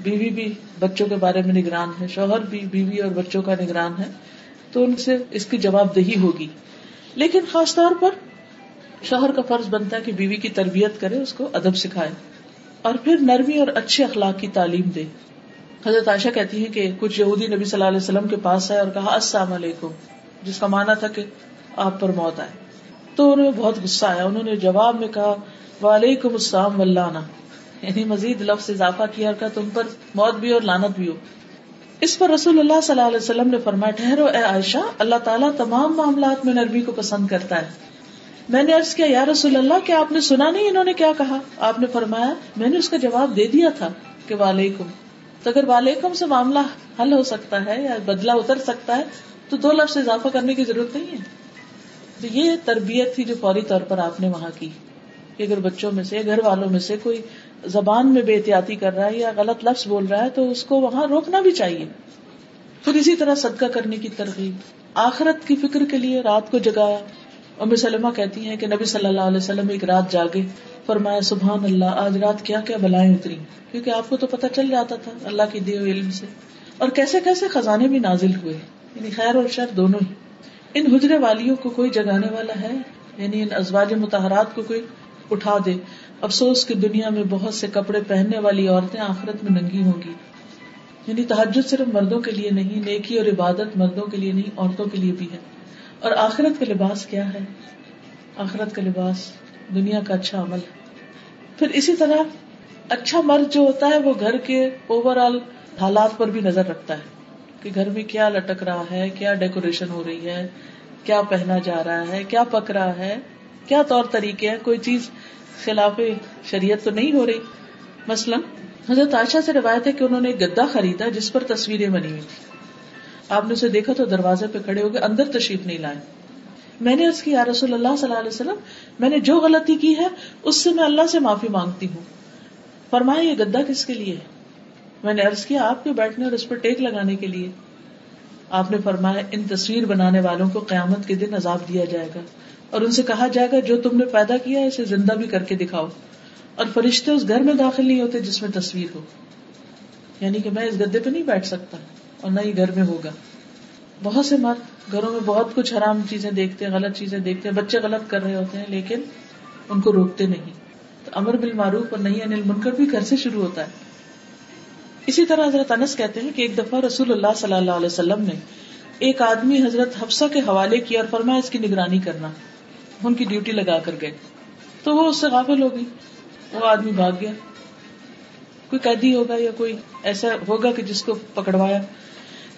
بیوی بھی بچوں کے بارے میں نگران ہے، شوہر بھی بیوی اور بچوں کا نگران ہے، تو ان سے اس کی جواب دہی ہوگی. لیکن خاص طور پر شوہر کا فرض بنتا ہے کہ بیوی کی تربیت کرے، اس کو ادب سکھائے اور پھر نرمی اور اچھے اخلاق کی تعلیم دے. حضرت عائشہ کہتی ہیں کہ کچھ یہودی نبی صلی اللہ علیہ وسلم کے پاس آئے اور کہا السلام علیکم، جس کا معنی تھا کہ آپ پر موت آئے. تو انہیں بہت غصہ آیا، انہوں نے جواب میں کہا وعلیکم السلام واللعنہ، یعنی مزید لفظ اضافہ کیا اور کہا تم پر موت بھی اور لعنت بھی ہو. اس پر رسول اللہ صلی اللہ علیہ وسلم نے فرمایا ٹھہرو اے عائشہ، اللہ تعالیٰ تمام معاملات میں نرمی کو پسند کرتا ہے. میں نے عرض کیا یا رسول اللہ کیا آپ نے سنا نہیں انہوں نے کیا کہا؟ آپ نے فرمایا میں نے اس کا جواب دے دیا تھا کہ وعلیکم. تو اگر وعلیکم سے معاملہ حل ہو سکتا ہے یا بدلہ اتر سکتا ہے تو دو لفظ اضافہ کرنے کی ضرورت نہیں ہے. تو یہ تربیت تھی جو فوری طور پر آپ نے وہاں کی کہ اگر بچوں میں سے گھر والوں میں سے کوئی زبان میں بے احتیاطی کر رہا ہے یا غلط لفظ بول رہا ہے تو اس کو وہاں روکنا بھی چاہیے. پھر اسی طرح صدقہ کرنے کی ترغیب، آخرت کی فکر کے لیے رات کو جگایا. ام سلمہ کہتی ہیں کہ نبی صلی اللہ علیہ وسلم ایک رات جاگے، فرمایا سبحان اللہ آج رات کیا کیا بلائیں اتری، کیونکہ آپ کو تو پتہ چل جاتا تھا اللہ کے دیے ہوئے علم سے، اور کیسے کیسے خزانے بھی نازل ہوئے، یعنی خیر اور شر دونوں ہی. ان حجرے والیوں کو کوئی جگانے والا ہے، یعنی ان ازواج مطہرات کو کوئی اٹھا دے. افسوس کہ دنیا میں بہت سے کپڑے پہننے والی عورتیں آخرت میں ننگی ہوں گی. یعنی تہجد صرف مردوں کے لیے نہیں، نیکی اور عبادت مردوں کے لیے نہیں، عورتوں کے لیے بھی ہے. اور آخرت کا لباس کیا ہے؟ آخرت کا لباس دنیا کا اچھا عمل ہے. پھر اسی طرح اچھا مرد جو ہوتا ہے وہ گھر کے اوور آل حالات پر بھی نظر رکھتا ہے کہ گھر میں کیا لٹک رہا ہے، کیا ڈیکوریشن ہو رہی ہے، کیا پہنا جا رہا ہے، کیا پک رہا ہے، کیا طور طریقے ہیں، کوئی چیز خلاف شریعت تو نہیں ہو رہی. مثلا حضرت عائشہ سے روایت ہے کہ انہوں نے ایک گدا خریدا جس پر تصویریں بنی ہوئی تھی. آپ نے اسے دیکھا تو دروازے پہ کھڑے ہو گئے، اندر تشریف نہیں لائے. میں نے عرض کی یا رسول اللہ صلی اللہ علیہ وسلم، میں نے جو غلطی کی ہے اس سے میں اللہ سے معافی مانگتی ہوں. فرمایا یہ گدا کس کے لیے ہے؟ میں نے عرض کیا آپ کے بیٹھنے اور اس پر ٹیک لگانے کے لیے. آپ نے فرمایا ان تصویر بنانے والوں کو قیامت کے دن عذاب دیا جائے گا اور ان سے کہا جائے گا جو تم نے پیدا کیا ہے اسے زندہ بھی کر کے دکھاؤ، اور فرشتے اس گھر میں داخل نہیں ہوتے جس میں تصویر ہو. یعنی کہ میں اس گدے پہ نہیں بیٹھ سکتا اور نہ ہی گھر میں ہوگا. بہت سے مرد گھروں میں بہت کچھ حرام چیزیں دیکھتے ہیں، غلط چیزیں دیکھتے ہیں، بچے غلط کر رہے ہوتے ہیں لیکن ان کو روکتے نہیں. تو امر بالمعروف اور نہی عن المنکر بھی گھر سے شروع ہوتا ہے. اسی طرح حضرت انس کہتے ہیں کہ ایک دفعہ رسول اللہ صلی اللہ علیہ وسلم نے ایک آدمی حضرت حفصہ کے حوالے کیا اور فرمایا اس کی نگرانی کرنا. ان کی ڈیوٹی لگا کر گئے تو وہ اس سے غافل ہو گئی. وہ آدمی بھاگ گیا. کوئی قیدی ہوگا یا کوئی ایسا ہوگا کہ جس کو پکڑوایا.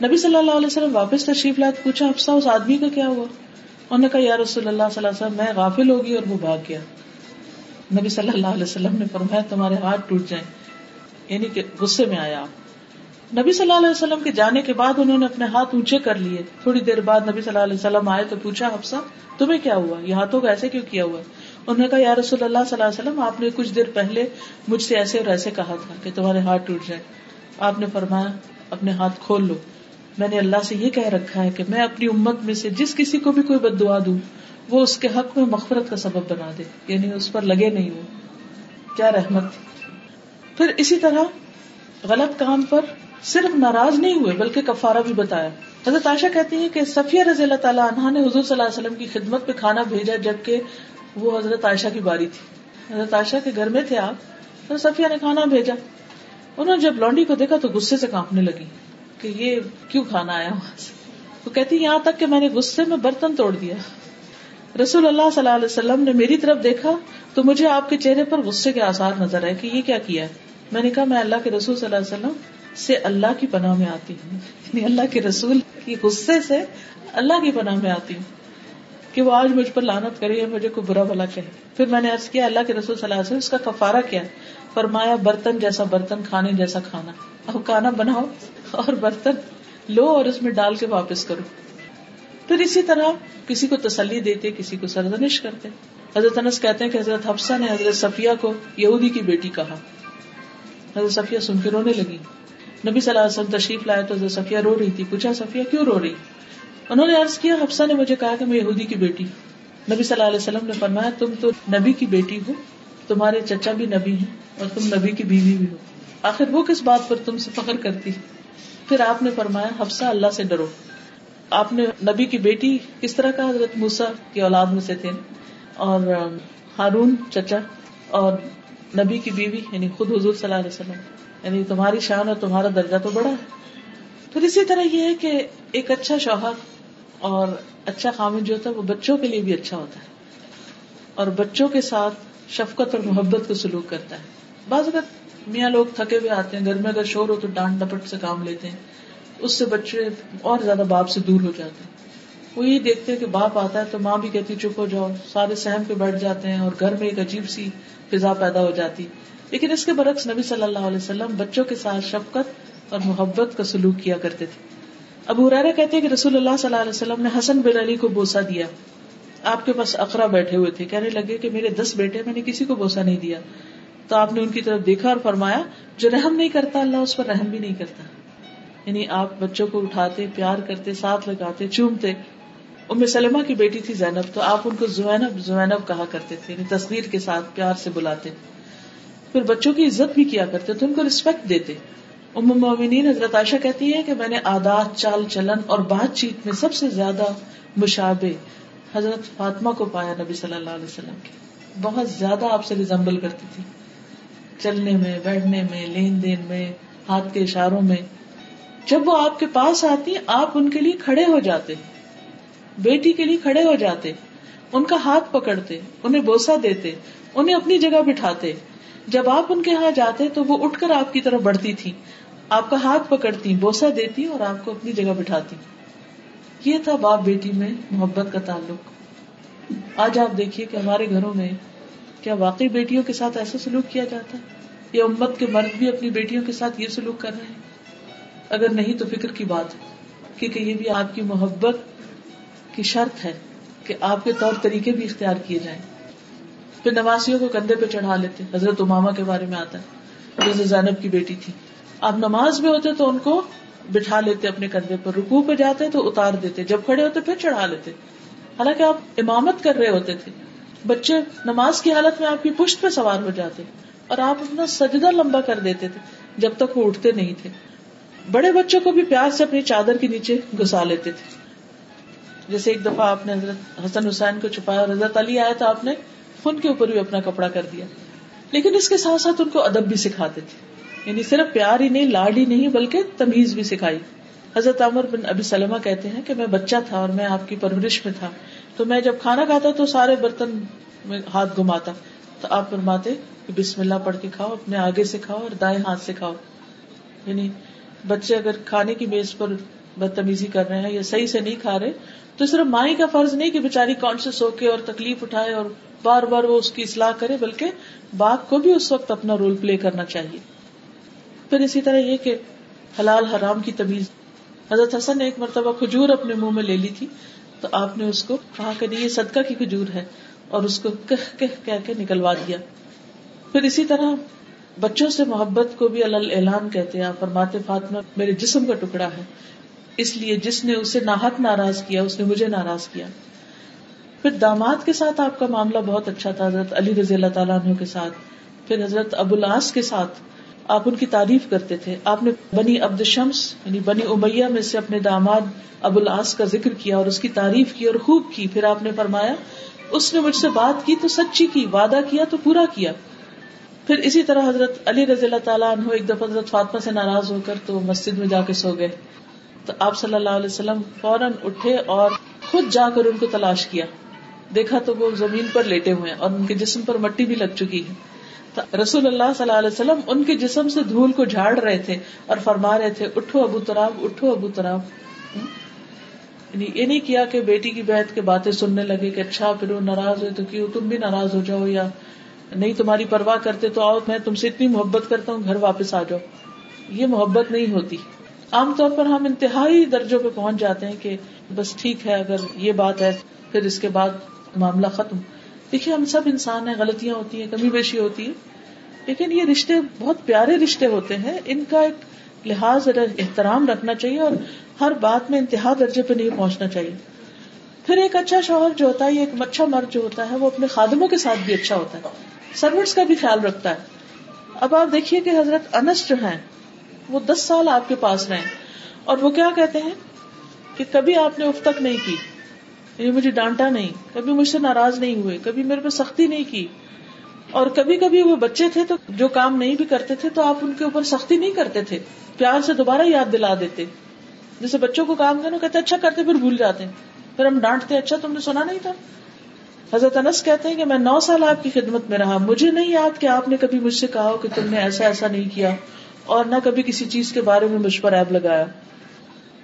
نبی صلی اللہ علیہ وسلم واپس تشریف لائے تو پوچھا حفصہ اس آدمی کا کیا ہوا؟ انہوں نے کہا یا رسول اللہ صلی اللہ علیہ وسلم میں غافل ہو گئی اور وہ بھاگ گیا. نبی صلی اللہ علیہ وسلم نے فرمایا تمہارے ہاتھ ٹوٹ جائیں، یعنی کہ غصے میں آیا. نبی صلی اللہ علیہ وسلم کے جانے کے بعد انہوں نے اپنے ہاتھ اونچے کر لیے. تھوڑی دیر بعد نبی صلی اللہ علیہ وسلم آئے تو پوچھا حفصہ تمہیں کیا ہوا، یہ ہاتھوں کو ایسے کیوں کیا ہوا؟ انہوں نے کہا یا رسول اللہ صلی اللہ علیہ وسلم آپ نے کچھ دیر پہلے مجھ سے ایسے اور ایسے کہا تھا کہ تمہارے ہاتھ ٹوٹ جائیں. آپ نے فرمایا اپنے ہاتھ کھول لو، میں نے اللہ سے یہ کہہ رکھا ہے کہ میں اپنی امت میں سے جس کسی کو بھی کوئی بد دعا دوں وہ اس کے حق میں مغفرت کا سبب بنا دے، یعنی اس پر لگے نہیں. وہ کیا رحمت. پھر اسی طرح غلط کام پر صرف ناراض نہیں ہوئے بلکہ کفارہ بھی بتایا. حضرت عائشہ کہتی ہیں کہ صفیہ رضی اللہ تعالیٰ عنہا نے حضور صلی اللہ علیہ وسلم کی خدمت پہ کھانا بھیجا جبکہ وہ حضرت عائشہ کی باری تھی. حضرت عائشہ کے گھر میں تھے آپ، تو صفیہ نے کھانا بھیجا. انہوں نے جب لونڈی کو دیکھا تو غصے سے کانپنے لگی کہ یہ کیوں کھانا آیا وہاں سے. وہ کہتی یہاں تک کہ میں نے غصے میں برتن توڑ دیا. رسول اللہ صلی اللہ علیہ وسلم نے میری طرف دیکھا تو مجھے آپ کے چہرے پر غصے کے آثار نظر آئے کہ یہ کیا کیا ہے. میں نے کہا میں اللہ کے رسول صلی اللہ علیہ وسلم سے اللہ کی پناہ میں آتی ہوں، یعنی اللہ کے رسول کی غصے سے اللہ کی پناہ میں آتی ہوں کہ وہ آج مجھ پر لعنت کرے یا مجھے کوئی برا بھلا کہے. پھر میں نے عرض کیا اللہ کے رسول صلی اللہ علیہ وسلم اس کا کفارہ کیا؟ فرمایا برتن جیسا برتن، کھانے جیسا کھانا. اب کھانا بناؤ اور برتن لو اور اس میں ڈال کے واپس کرو. پھر اسی طرح کسی کو تسلی دیتے، کسی کو سرزنش کرتے. حضرت انس کہتے ہیں کہ حضرت حفصہ نے حضرت صفیہ کو یہودی کی بیٹی کہا. حضرت صفیہ سن کے رونے لگی. نبی صلی اللہ علیہ وسلم تشریف لائے تو حضرت صفیہ رو رہی تھی. پوچھا صفیہ کیوں رو رہی؟ انہوں نے عرض کیا حفصہ نے مجھے کہا کہ میں یہودی کی بیٹی. نبی صلی اللہ علیہ وسلم نے فرمایا تم تو نبی کی بیٹی ہو، تمہارے چچا بھی نبی ہیں اور تم نبی کی بیوی بھی ہو، آخر وہ کس بات پر تم سے فخر کرتی؟ پھر آپ نے فرمایا حفصہ اللہ سے ڈرو. آپ نے نبی کی بیٹی کس طرح کا؟ حضرت موسیٰ کی اولاد میں سے تھے، اور ہارون چچا، اور نبی کی بیوی یعنی خود حضور صلی اللہ علیہ وسلم، یعنی تمہاری شان اور تمہارا درجہ تو بڑا ہے. پھر اسی طرح یہ ہے کہ ایک اچھا شوہر اور اچھا خامد جو ہوتا ہے وہ بچوں کے لیے بھی اچھا ہوتا ہے اور بچوں کے ساتھ شفقت اور محبت کو سلوک کرتا ہے. بعض اگر میاں لوگ تھکے ہوئے آتے ہیں، گھر میں اگر شور ہو تو ڈانٹ ڈپٹ سے کام لیتے ہیں، اس سے بچے اور زیادہ باپ سے دور ہو جاتے ہیں. وہ یہ دیکھتے ہیں کہ باپ آتا ہے تو ماں بھی کہتی چپ ہو جاؤ، سارے سہم پہ بیٹھ جاتے ہیں اور گھر میں ایک عجیب سی فضا پیدا ہو جاتی. لیکن اس کے برعکس نبی صلی اللہ علیہ وسلم بچوں کے ساتھ شفقت اور محبت کا سلوک کیا کرتے تھے. ابو ہریرہ کہتے ہیں کہ رسول اللہ صلی اللہ علیہ وسلم نے حسن بن علی کو بوسہ دیا. آپ کے پاس اقرا بیٹھے ہوئے تھے، کہنے لگے کہ میرے 10 بیٹے، میں نے کسی کو بوسہ نہیں دیا. تو آپ نے ان کی طرف دیکھا اور فرمایا جو رحم نہیں کرتا اللہ اس پر رحم بھی نہیں کرتا. یعنی آپ بچوں کو اٹھاتے، پیار کرتے، ساتھ لگاتے، چومتے. ام سلمہ کی بیٹی تھی زینب، تو آپ ان کو زوینب زوینب کہا کرتے تھے، یعنی تصغیر کے ساتھ پیار سے بلاتے. پھر بچوں کی عزت بھی کیا کرتے تھے، ان کو رسپیکٹ دیتے. ام المومنین حضرت عائشہ کہتی ہے کہ میں نے عادات، چال چلن اور بات چیت میں سب سے زیادہ مشابہ حضرت فاطمہ کو پایا نبی صلی اللہ علیہ وسلم کی. بہت زیادہ آپ سے ریزمبل کرتی تھی، چلنے میں، بیٹھنے میں، لین دین میں، ہاتھ کے اشاروں میں. جب وہ آپ کے پاس آتی آپ ان کے لیے کھڑے ہو جاتے, بیٹی کے لیے کھڑے ہو جاتے, ان کا ہاتھ پکڑتے, انہیں بوسہ دیتے, انہیں اپنی جگہ بٹھاتے. جب آپ ان کے ہاں جاتے تو وہ اٹھ کر آپ کی طرف بڑھتی تھی, آپ کا ہاتھ پکڑتی, بوسہ دیتی اور آپ کو اپنی جگہ بٹھاتی. یہ تھا باپ بیٹی میں محبت کا تعلق. آج آپ دیکھیے کہ ہمارے گھروں میں کیا واقعی بیٹیوں کے ساتھ ایسا سلوک کیا جاتا ہے, یا امت کے مرد بھی اپنی بیٹیوں کے ساتھ یہ سلوک کر رہے ہیں؟ اگر نہیں تو فکر کی بات ہے, کیونکہ یہ بھی آپ کی محبت کی شرط ہے کہ آپ کے طور طریقے بھی اختیار کیے جائیں. پھر نواسیوں کو کندھے پہ چڑھا لیتے. حضرت امامہ کے بارے میں آتا ہے, حضرت زینب کی بیٹی تھی. آپ نماز میں ہوتے تو ان کو بٹھا لیتے اپنے کندھے پر, رکوع پہ جاتے تو اتار دیتے, جب کھڑے ہوتے پھر چڑھا لیتے, حالانکہ آپ امامت کر رہے ہوتے تھے. بچے نماز کی حالت میں آپ کی پشت پہ سوار ہو جاتے اور آپ اپنا سجدہ لمبا کر دیتے تھے جب تک وہ اٹھتے نہیں تھے. بڑے بچوں کو بھی پیار سے اپنی چادر کے نیچے گھسا لیتے تھے. جیسے ایک دفعہ آپ نے حضرت حسن حسین کو چھپایا اور حضرت علی آئے تو آپ نے ان کے اوپر بھی اپنا کپڑا کر دیا. لیکن اس کے ساتھ ساتھ ان کو ادب بھی سکھاتے تھے, یعنی صرف پیار ہی نہیں, لاڈ ہی نہیں, بلکہ تمیز بھی سکھائی. حضرت عمر بن ابی سلمہ کہتے ہیں کہ میں بچہ تھا اور میں آپ کی پرورش میں تھا, تو میں جب کھانا کھاتا تو سارے برتن میں ہاتھ گھماتا, تو آپ فرماتے کہ بسم اللہ پڑھ کے کھاؤ, اپنے آگے سے کھاؤ اور دائیں ہاتھ سے کھاؤ. یعنی بچے اگر کھانے کی میز پر بدتمیزی کر رہے ہیں یا صحیح سے نہیں کھا رہے تو صرف ماں کا فرض نہیں کہ بیچاری کانشیس ہو کے اور تکلیف اٹھائے اور بار بار وہ اس کی اصلاح کرے, بلکہ باپ کو بھی اس وقت اپنا رول پلے کرنا چاہیے. پھر اسی طرح یہ کہ حلال حرام کی تمیز. حضرت حسن نے ایک مرتبہ کھجور اپنے منہ میں لے لی تھی تو آپ نے اس کو کہا کہ یہ صدقہ کی کھجور ہے, اور اس کو کہہ کے نکلوا دیا. پھر اسی طرح بچوں سے محبت کو بھی اعلان کہتے ہیں. آپ فرماتے فاطمہ میرے جسم کا ٹکڑا ہے, اس لیے جس نے اسے ناحق ناراض کیا اس نے مجھے ناراض کیا. پھر داماد کے ساتھ آپ کا معاملہ بہت اچھا تھا, حضرت علی رضی اللہ تعالیٰ عنہ کے ساتھ. پھر حضرت ابو العاص کے ساتھ آپ ان کی تعریف کرتے تھے. آپ نے بنی عبد شمس یعنی بنی امیہ میں سے اپنے داماد ابو العاص کا ذکر کیا اور اس کی تعریف کی اور خوب کی. پھر آپ نے فرمایا اس نے مجھ سے بات کی تو سچی کی, وعدہ کیا تو پورا کیا. پھر اسی طرح حضرت علی رضی اللہ تعالیٰ عنہ ایک دفعہ حضرت فاطمہ سے ناراض ہو کر تو مسجد میں جا کے سو گئے, تو آپ صلی اللہ علیہ وسلم فوراً اٹھے اور خود جا کر ان کو تلاش کیا. دیکھا تو وہ زمین پر لیٹے ہوئے ہیں اور ان کے جسم پر مٹی بھی لگ چکی ہے. تو رسول اللہ صلی اللہ علیہ وسلم ان کے جسم سے دھول کو جھاڑ رہے تھے اور فرما رہے تھے اٹھو ابو تراب, اٹھو ابو تراب. یہ نہیں کیا کہ بیٹی کی بیعت کے باتیں سننے لگے کہ اچھا پھر وہ ناراض ہوئے تو کیوں تم بھی ناراض ہو جاؤ, یا نہیں تمہاری پرواہ کرتے تو آؤ میں تم سے اتنی محبت کرتا ہوں گھر واپس آ جاؤ. یہ محبت نہیں ہوتی. عام طور پر ہم انتہائی درجوں پہ پہنچ جاتے ہیں کہ بس ٹھیک ہے اگر یہ بات ہے پھر اس کے بعد معاملہ ختم. دیکھیے ہم سب انسان ہیں, غلطیاں ہوتی ہیں, کمی بیشی ہوتی ہے, لیکن یہ رشتے بہت پیارے رشتے ہوتے ہیں. ان کا ایک لحاظ احترام رکھنا چاہیے اور ہر بات میں انتہا درجے پہ نہیں پہنچنا چاہیے. پھر ایک اچھا شوہر جو ہوتا ہے, ایک اچھا مرد جو ہوتا ہے, وہ اپنے خادموں کے ساتھ بھی اچھا ہوتا ہے, سروٹس کا بھی خیال رکھتا ہے. اب آپ دیکھیے کہ حضرت انس جو ہیں وہ 10 سال آپ کے پاس رہے اور وہ کیا کہتے ہیں کہ کبھی آپ نے اف تک نہیں کی, یعنی مجھے ڈانٹا نہیں, کبھی مجھ سے ناراض نہیں ہوئے, کبھی میرے پہ سختی نہیں کی. اور کبھی کبھی وہ بچے تھے تو جو کام نہیں بھی کرتے تھے تو آپ ان کے اوپر سختی نہیں کرتے تھے, پیار سے دوبارہ یاد دلا دیتے. جیسے بچوں کو کام کرنا کہتے اچھا کرتے پھر بھول جاتے ہیں, پھر ہم ڈانٹتے اچھا تم نے سنا نہیں تھا. حضرت انس کہتے ہیں کہ میں 9 سال آپ کی خدمت میں رہا, مجھے نہیں یاد کہ آپ نے کبھی مجھ سے کہا کہ تم نے ایسا ایسا نہیں کیا, اور نہ کبھی کسی چیز کے بارے میں مجھ پر عیب لگایا.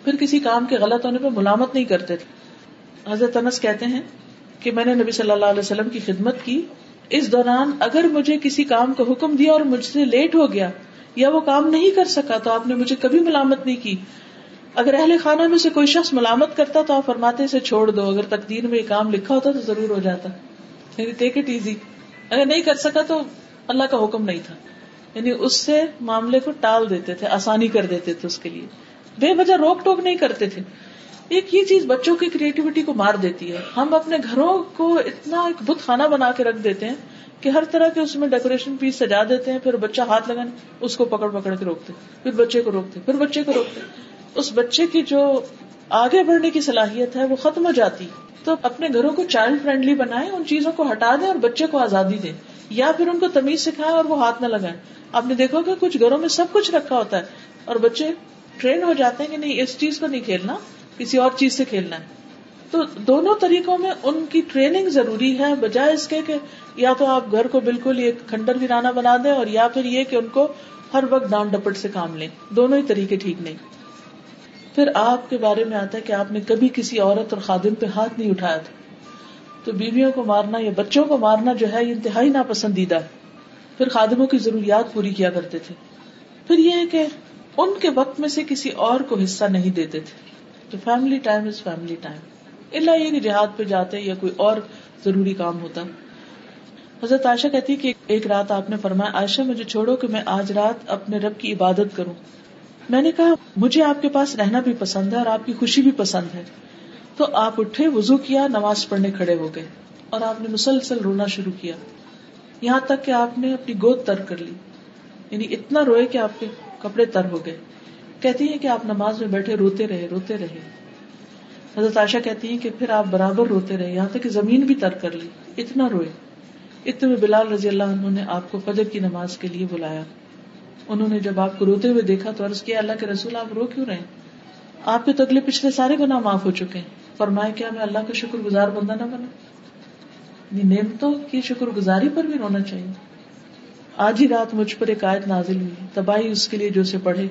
پھر کسی کام کے غلط ہونے پہ ملامت نہیں کرتے تھے. حضرت انس کہتے ہیں کہ میں نے نبی صلی اللہ علیہ وسلم کی خدمت کی, اس دوران اگر مجھے کسی کام کا حکم دیا اور مجھ سے لیٹ ہو گیا یا وہ کام نہیں کر سکا تو آپ نے مجھے کبھی ملامت نہیں کی. اگر اہل خانہ میں سے کوئی شخص ملامت کرتا تو آپ فرماتے اسے چھوڑ دو, اگر تقدیر میں یہ کام لکھا ہوتا تو ضرور ہو جاتا, یعنی ٹیک اٹ ایزی. اگر نہیں کر سکا تو اللہ کا حکم نہیں تھا, یعنی اس سے معاملے کو ٹال دیتے تھے, آسانی کر دیتے تھے, اس کے لیے بے وجہ روک ٹوک نہیں کرتے تھے. ایک یہ چیز بچوں کی کریٹیوٹی کو مار دیتی ہے. ہم اپنے گھروں کو اتنا ایک بت خانہ بنا کے رکھ دیتے ہیں کہ ہر طرح کے اس میں ڈیکوریشن پیس سجا دیتے ہیں, پھر بچہ ہاتھ لگانے اس کو پکڑ کے روکتے, پھر بچے کو روکتے, پھر بچے کو روکتے. اس بچے کی جو آگے بڑھنے کی صلاحیت ہے وہ ختم ہو جاتی. تو اپنے گھروں کو چائلڈ فرینڈلی بنائیں, ان چیزوں کو ہٹا دیں اور بچے کو آزادی دیں, یا پھر ان کو تمیز سکھائیں اور وہ ہاتھ نہ لگائیں. آپ نے دیکھا کہ کچھ گھروں میں سب کچھ رکھا ہوتا ہے اور بچے ٹرین ہو جاتے ہیں کہ نہیں اس چیز کو نہیں کھیلنا، کسی اور چیز سے کھیلنا ہے. تو دونوں طریقوں میں ان کی ٹریننگ ضروری ہے، بجائے اس کے کہ یا تو آپ گھر کو بالکل ایک کھنڈر ویرانہ بنا دیں، اور یا پھر یہ کہ ان کو ہر وقت ڈانٹ ڈپٹ سے کام لیں. دونوں ہی طریقے ٹھیک نہیں. پھر آپ کے بارے میں آتا ہے کہ آپ نے کبھی کسی عورت اور خادم پہ ہاتھ نہیں اٹھایا تھا. تو بیویوں کو مارنا یا بچوں کو مارنا جو ہے یہ انتہائی ناپسندیدہ ہے. پھر خادموں کی ضروریات پوری کیا کرتے تھے. پھر یہ ہے کہ ان کے وقت میں سے کسی اور کو حصہ نہیں دیتے تھے. تو family time is family time, الا یہ کہ جہاد پہ جاتے یا کوئی اور ضروری کام ہوتا. حضرت عائشہ کہتی کہ ایک رات آپ نے فرمایا عائشہ مجھے چھوڑو کہ میں آج رات اپنے رب کی عبادت کروں. میں نے کہا مجھے آپ کے پاس رہنا بھی پسند ہے اور آپ کی خوشی بھی پسند ہے. تو آپ اٹھے، وضو کیا، نماز پڑھنے کھڑے ہو گئے اور آپ نے مسلسل رونا شروع کیا، یہاں تک کہ آپ نے اپنی گود تر کر لی. یعنی اتنا روئے کہ آپ کے کپڑے تر ہو گئے. کہتی ہیں کہ آپ نماز میں بیٹھے روتے رہے. حضرت عائشہ کہتی ہیں کہ پھر آپ برابر روتے رہے یہاں تک کہ زمین بھی تر کر لی. اتنا روئے. اتنے میں بلال رضی اللہ عنہ نے آپ کو فجر کی نماز کے لیے بلایا. انہوں نے جب آپ کو روتے ہوئے دیکھا تو عرض کیا اللہ کے رسول آپ رو کیوں رہے؟ آپ کے تو اگلے پچھلے سارے گناہ معاف ہو چکے ہیں. فرمایا کیا میں اللہ کا شکر گزار بندہ نہ بنا؟ نعمتوں کی شکر گزاری پر بھی رونا چاہیے. آج ہی رات مجھ پر ایک آیت نازل ہوئی، تباہی اس کے لیے جو اسے پڑھے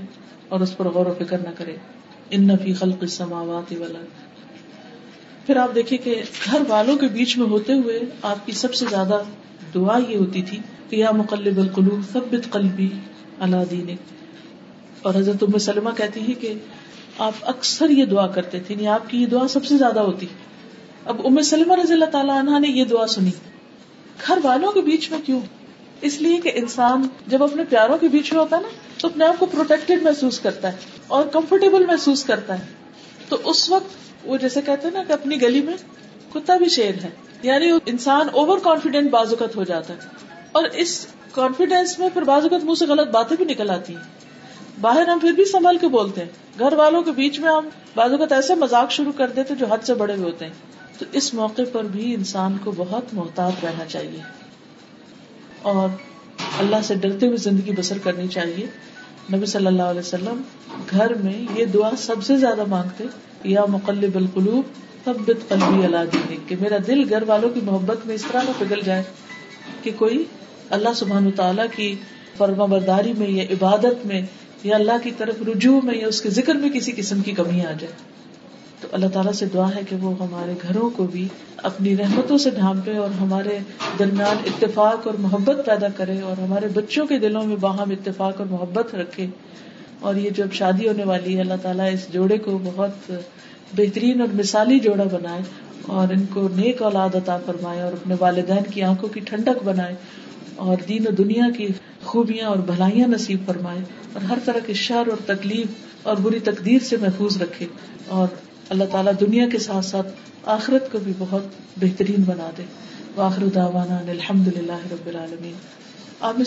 اور اس پر غور و فکر نہ کرے. ان فی خلق السماوات والارض. پھر آپ دیکھیں کہ گھر والوں کے بیچ میں ہوتے ہوئے آپ کی سب سے زیادہ دعا یہ ہوتی تھی کہ یا مقلب القلوب ثبت قلبی علی دینک. اور حضرت ام سلمہ کہتی ہے کہ آپ اکثر یہ دعا کرتے تھے، یعنی آپ کی یہ دعا سب سے زیادہ ہوتی. اب ام سلمہ رضی اللہ تعالیٰ عنہا نے یہ دعا سنی. گھر والوں کے بیچ میں کیوں؟ اس لیے کہ انسان جب اپنے پیاروں کے بیچ میں ہوتا ہے نا تو اپنے آپ کو پروٹیکٹڈ محسوس کرتا ہے اور کمفرٹیبل محسوس کرتا ہے. تو اس وقت وہ جیسے کہتے ہیں نا کہ اپنی گلی میں کتا بھی شیر ہے، یعنی انسان اوور کانفیڈنٹ بعض اوقات ہو جاتا ہے. اور اس کانفیڈینس میں پھر بعض اوقات منہ سے غلط باتیں بھی نکل آتی ہیں. باہر ہم پھر بھی سنبھل کے بولتے ہیں، گھر والوں کے بیچ میں ہم بعض اوقات ایسے مذاق شروع کر دیتے جو حد سے بڑے ہوئے ہوتے ہیں. تو اس موقع پر بھی انسان کو بہت محتاط رہنا چاہیے اور اللہ سے ڈرتے ہوئے زندگی بسر کرنی چاہیے. نبی صلی اللہ علیہ وسلم گھر میں یہ دعا سب سے زیادہ مانگتے، یا مقلب القلوب ثبت قلبی علی دینک، کہ میرا دل گھر والوں کی محبت میں اس طرح نہ پگھل جائے کہ کوئی اللہ سبحانہ وتعالیٰ کی فرما برداری میں یا عبادت میں یا اللہ کی طرف رجوع میں یا اس کے ذکر میں کسی قسم کی کمی آ جائے. تو اللہ تعالیٰ سے دعا ہے کہ وہ ہمارے گھروں کو بھی اپنی رحمتوں سے ڈھانپے اور ہمارے درمیان اتفاق اور محبت پیدا کرے اور ہمارے بچوں کے دلوں میں باہم اتفاق اور محبت رکھے. اور یہ جب شادی ہونے والی ہے اللہ تعالیٰ اس جوڑے کو بہت بہترین اور مثالی جوڑا بنائے اور ان کو نیک اولاد عطا فرمائے اور اپنے والدین کی آنکھوں کی ٹھنڈک بنائے اور دین و دنیا کی خوبیاں اور بھلائیاں نصیب فرمائے اور ہر طرح کے شر اور تکلیف اور بری تقدیر سے محفوظ رکھے. اور اللہ تعالیٰ دنیا کے ساتھ ساتھ آخرت کو بھی بہت بہترین بنا دے. وآخر دعوانا الحمد للہ رب العالمین. آپ